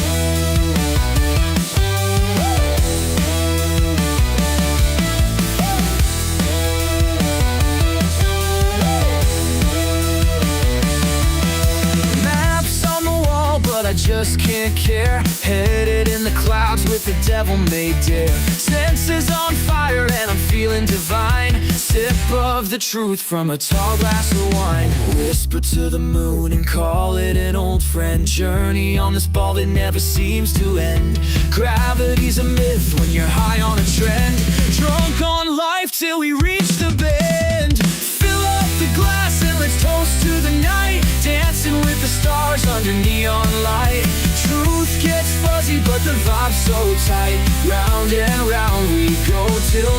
But I just can't care. Headed in the clouds with the devil-made dare. Senses on fire and I'm feeling divine. Sip of the truth from a tall glass of wine. Whisper to the moon and call it an old friend. Journey on this ball that never seems to end. Gravity's a myth when you're high on a trend. Drunk on life till we reach the bend. Fill up the glass and let's toast to the night, dancing with the stars under neon light. Truth gets fuzzy but the vibe's so tight. Round and round we go till